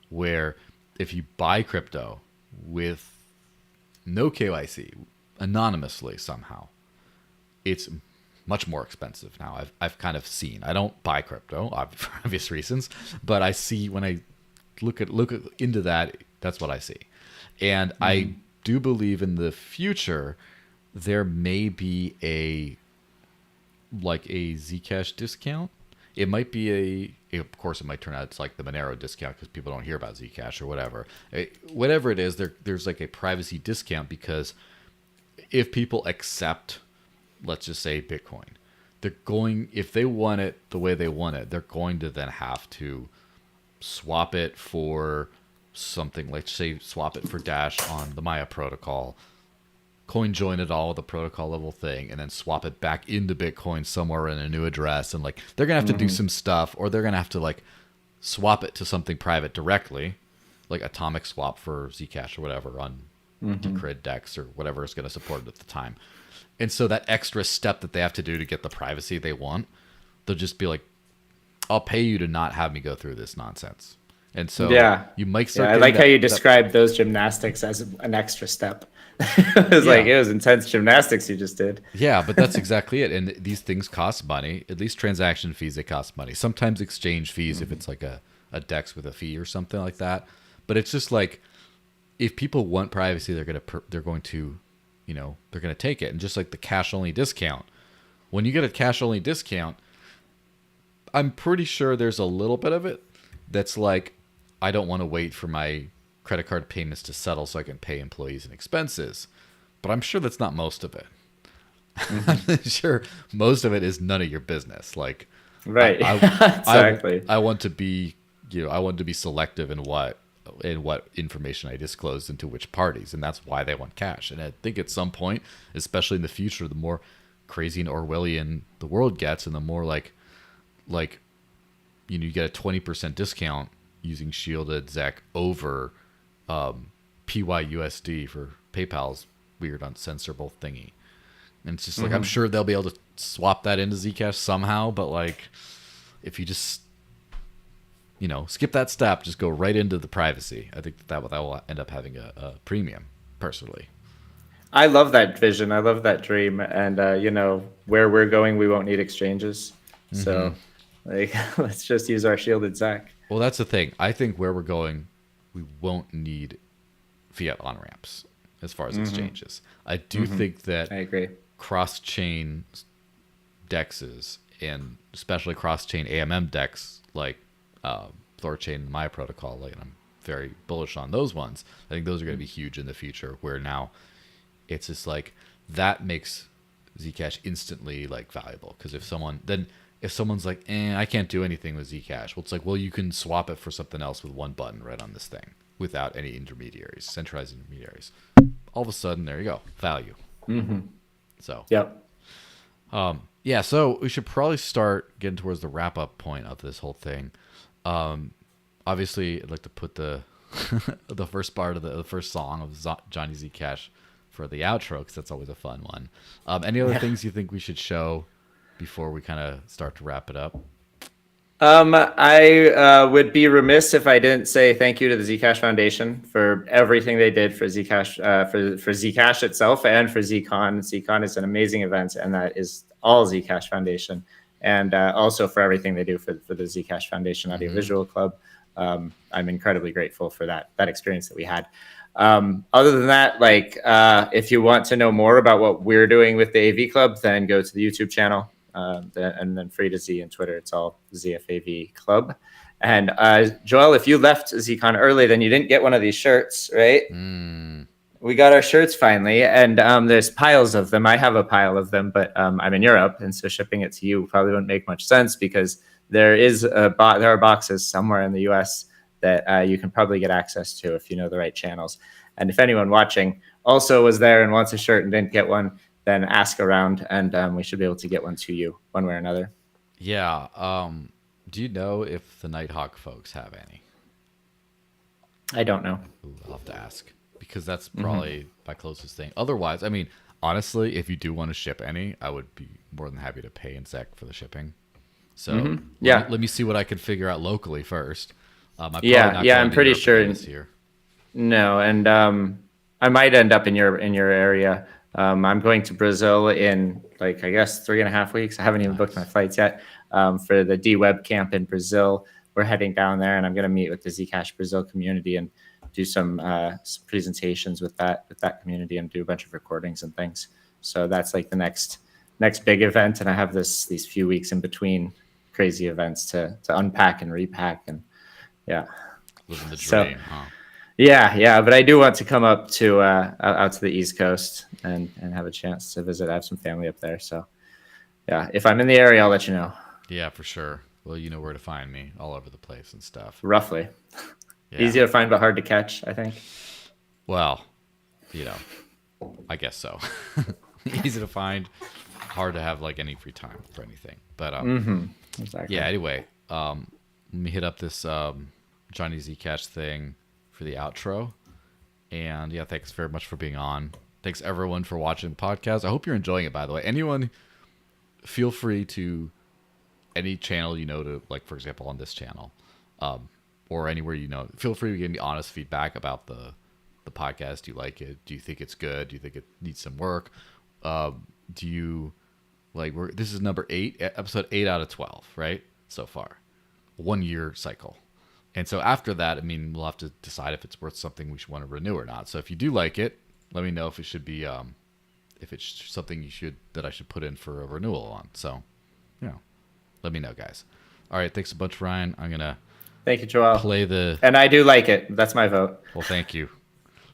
Speaker 2: where if you buy crypto with no KYC, anonymously somehow, it's much more expensive now. I've kind of seen. I don't buy crypto for obvious reasons, but I see when I look into that, that's what I see. And I do believe in the future there may be a Zcash discount. It might be of course it might turn out it's like the Monero discount because people don't hear about Zcash or whatever. Whatever it is, there's like a privacy discount, because if people accept, let's just say, Bitcoin, they're going, if they want it the way they want it, they're going to then have to swap it for something like, say, swap it for Dash on the Maya protocol, coin join it all with a protocol level thing, and then swap it back into Bitcoin somewhere in a new address. And like, they're gonna have to do some stuff, or they're gonna have to like swap it to something private directly, like atomic swap for Zcash or whatever on Decred Dex or whatever is going to support it at the time. And so that extra step that they have to do to get the privacy they want, they'll just be like, I'll pay you to not have me go through this nonsense. And so you might start.
Speaker 1: I like how you described those gymnastics as an extra step. It was like, it was intense gymnastics you just did.
Speaker 2: Yeah, but that's exactly it. And these things cost money. At least transaction fees, they cost money. Sometimes exchange fees if it's like a DEX with a fee or something like that. But it's just like, if people want privacy, they're going to, you know, they're going to take it. And just like the cash only discount, when you get a cash only discount, I'm pretty sure there's a little bit of it that's like, I don't want to wait for my credit card payments to settle so I can pay employees and expenses. But I'm sure that's not most of it. I'm sure most of it is none of your business. Like,
Speaker 1: right. Exactly.
Speaker 2: I want to be, you know, I want to be selective in what information I disclose into which parties, and that's why they want cash. And I think at some point, especially in the future, the more crazy and Orwellian the world gets, and the more like you know, you get a 20% discount using shielded ZEC over PYUSD for PayPal's weird uncensorable thingy. And it's just like, I'm sure they'll be able to swap that into Zcash somehow, but like, if you just, you know, skip that step, just go right into the privacy, I think that will end up having a premium, personally.
Speaker 1: I love that vision. I love that dream. And, you know, where we're going, we won't need exchanges. So, like, let's just use our shielded ZEC.
Speaker 2: Well, that's the thing. I think where we're going, we won't need fiat on-ramps as far as exchanges. I do think that
Speaker 1: I agree.
Speaker 2: Cross-chain DEXs, and especially cross-chain AMM DEX, like Thorchain and Maya protocol, like, I'm very bullish on those ones. I think those are going to be huge in the future, where now it's just like, that makes Zcash instantly like valuable. Because if someone's like, I can't do anything with Zcash, well, it's like, well, you can swap it for something else with one button right on this thing without any intermediaries, centralized intermediaries. All of a sudden, there you go, value. So, yeah, so we should probably start getting towards the wrap-up point of this whole thing. Obviously, I'd like to put the the first part of the first song of Johnny Zcash for the outro, because that's always a fun one. Any other things you think we should show before we kind of start to wrap it up?
Speaker 1: I would be remiss if I didn't say thank you to the Zcash Foundation for everything they did for Zcash, for Zcash itself and for Zcon. Zcon is an amazing event, and that is all Zcash Foundation. And also for everything they do for the Zcash Foundation Audiovisual Club. I'm incredibly grateful for that experience that we had. Other than that, like, if you want to know more about what we're doing with the AV Club, then go to the YouTube channel. And then Free to Z and Twitter, it's all ZFAV Club. And Joel, if you left Zcon early, then you didn't get one of these shirts, right? We got our shirts finally, and there's piles of them. I have a pile of them, but I'm in Europe, and so shipping it to you probably wouldn't make much sense, because there are boxes somewhere in the US that you can probably get access to if you know the right channels. And if anyone watching also was there and wants a shirt and didn't get one, then ask around, and we should be able to get one to you one way or another.
Speaker 2: Yeah. Do you know if the Nighthawk folks have any?
Speaker 1: I don't know.
Speaker 2: Ooh, I'll have to ask, because that's probably my closest thing. Otherwise, I mean, honestly, if you do want to ship any, I would be more than happy to pay in SEC for the shipping. So let me see what I can figure out locally first. I'm pretty sure this year.
Speaker 1: No, and I might end up in your area. I'm going to Brazil in, like, I guess 3.5 weeks. I haven't even booked my flights yet for the D-Web camp in Brazil. We're heading down there, and I'm going to meet with the Zcash Brazil community and do some presentations with that community, and do a bunch of recordings and things. So that's like the next big event, and I have these few weeks in between crazy events to unpack and repack, and
Speaker 2: living the dream, huh?
Speaker 1: Yeah, but I do want to come up to out to the East Coast and have a chance to visit. I have some family up there, so Yeah, if I'm in the area, I'll let you know.
Speaker 2: Yeah, for sure. Well, you know where to find me, all over the place and stuff.
Speaker 1: Roughly.
Speaker 2: Yeah.
Speaker 1: Easy to find, but hard to catch, I think.
Speaker 2: Well, you know, I guess so. Easy to find, hard to have like any free time for anything. But
Speaker 1: Exactly.
Speaker 2: yeah. Anyway, let me hit up this Johnny Zcash thing for the outro. And yeah, thanks very much for being on. Thanks everyone for watching the podcast. I hope you're enjoying it. By the way, anyone, feel free to any channel to, like, for example, on this channel, or anywhere feel free to give me honest feedback about the podcast. Do you like it? Do you think it's good? Do you think it needs some work? Do you like? This is number 8, episode 8 out of 12, right? So far, 1 year cycle. And so after that, I mean, we'll have to decide if it's worth something we should want to renew or not. So if you do like it, let me know if it should be, if it's something that I should put in for a renewal on. So, let me know, guys. All right, thanks a bunch, Ryan. I'm gonna
Speaker 1: Thank you, Joel.
Speaker 2: play the.
Speaker 1: And I do like it. That's my vote.
Speaker 2: Well, thank you.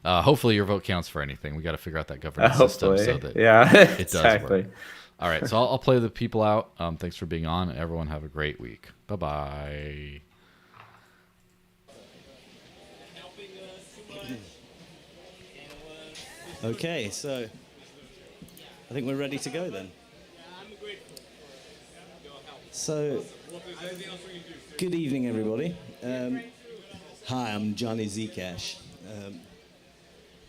Speaker 2: Hopefully your vote counts for anything. We got to figure out that governance system
Speaker 1: Hopefully.
Speaker 2: so that
Speaker 1: it
Speaker 2: does
Speaker 1: exactly.
Speaker 2: work. All right, so I'll play the people out. Thanks for being on. Everyone have a great week. Bye-bye.
Speaker 3: Okay, so I think we're ready to go then. So, good evening, everybody. Hi, I'm Johnny Zcash.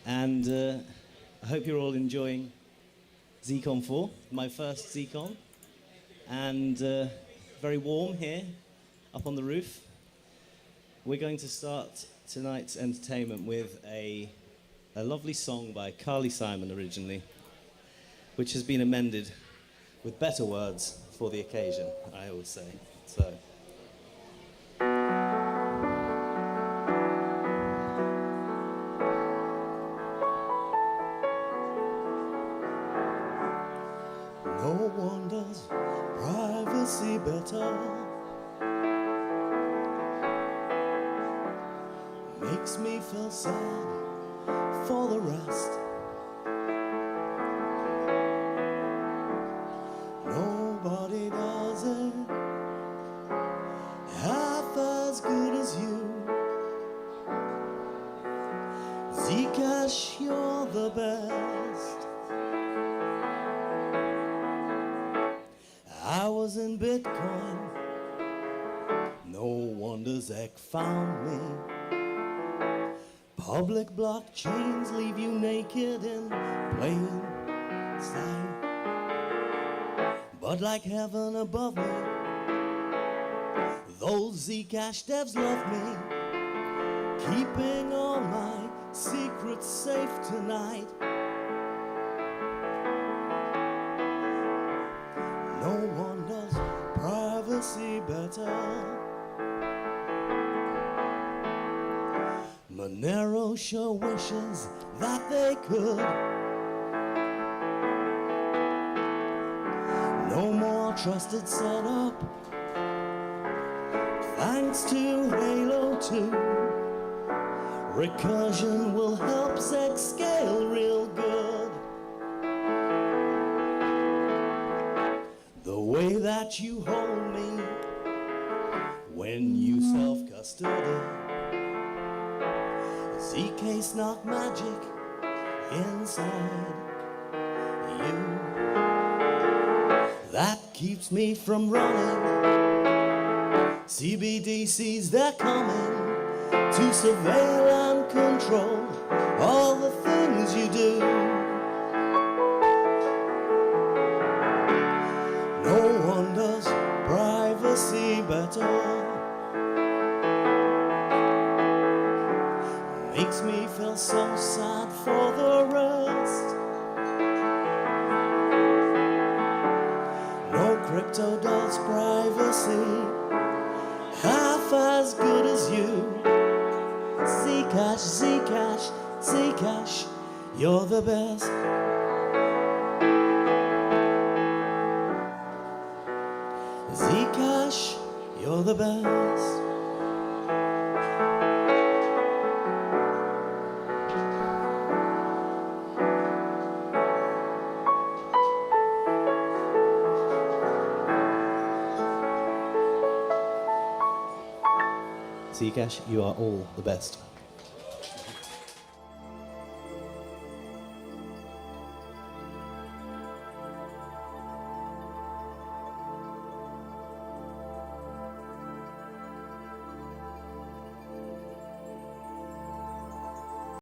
Speaker 3: And I hope you're all enjoying Zcon 4, my first Zcon. And very warm here, up on the roof. We're going to start tonight's entertainment with a lovely song by Carly Simon originally, which has been amended with better words for the occasion, I always say. So. No one does privacy better. Makes me feel sad for the rest. Nobody does it half as good as you. Zcash, you're the best. I was in Bitcoin, no wonder Zec found me. Public blockchains leave you naked in plain sight. But like heaven above me, those Zcash devs love me, keeping all my secrets safe tonight. No one does privacy better. Monero sure wishes that they could. No more trusted setup, thanks to Halo 2. Recursion will help Zec scale real good. The way that you hold me when you self-custody. Zcase knock magic inside you. That keeps me from running. CBDCs, they're coming to surveil and control all the things you do. No one does privacy better. Makes me feel so sad for the rest. No crypto does privacy half as good as you. Zcash, Zcash, Zcash, you're the best. Zcash, you're the best. Zcash, you are all the best.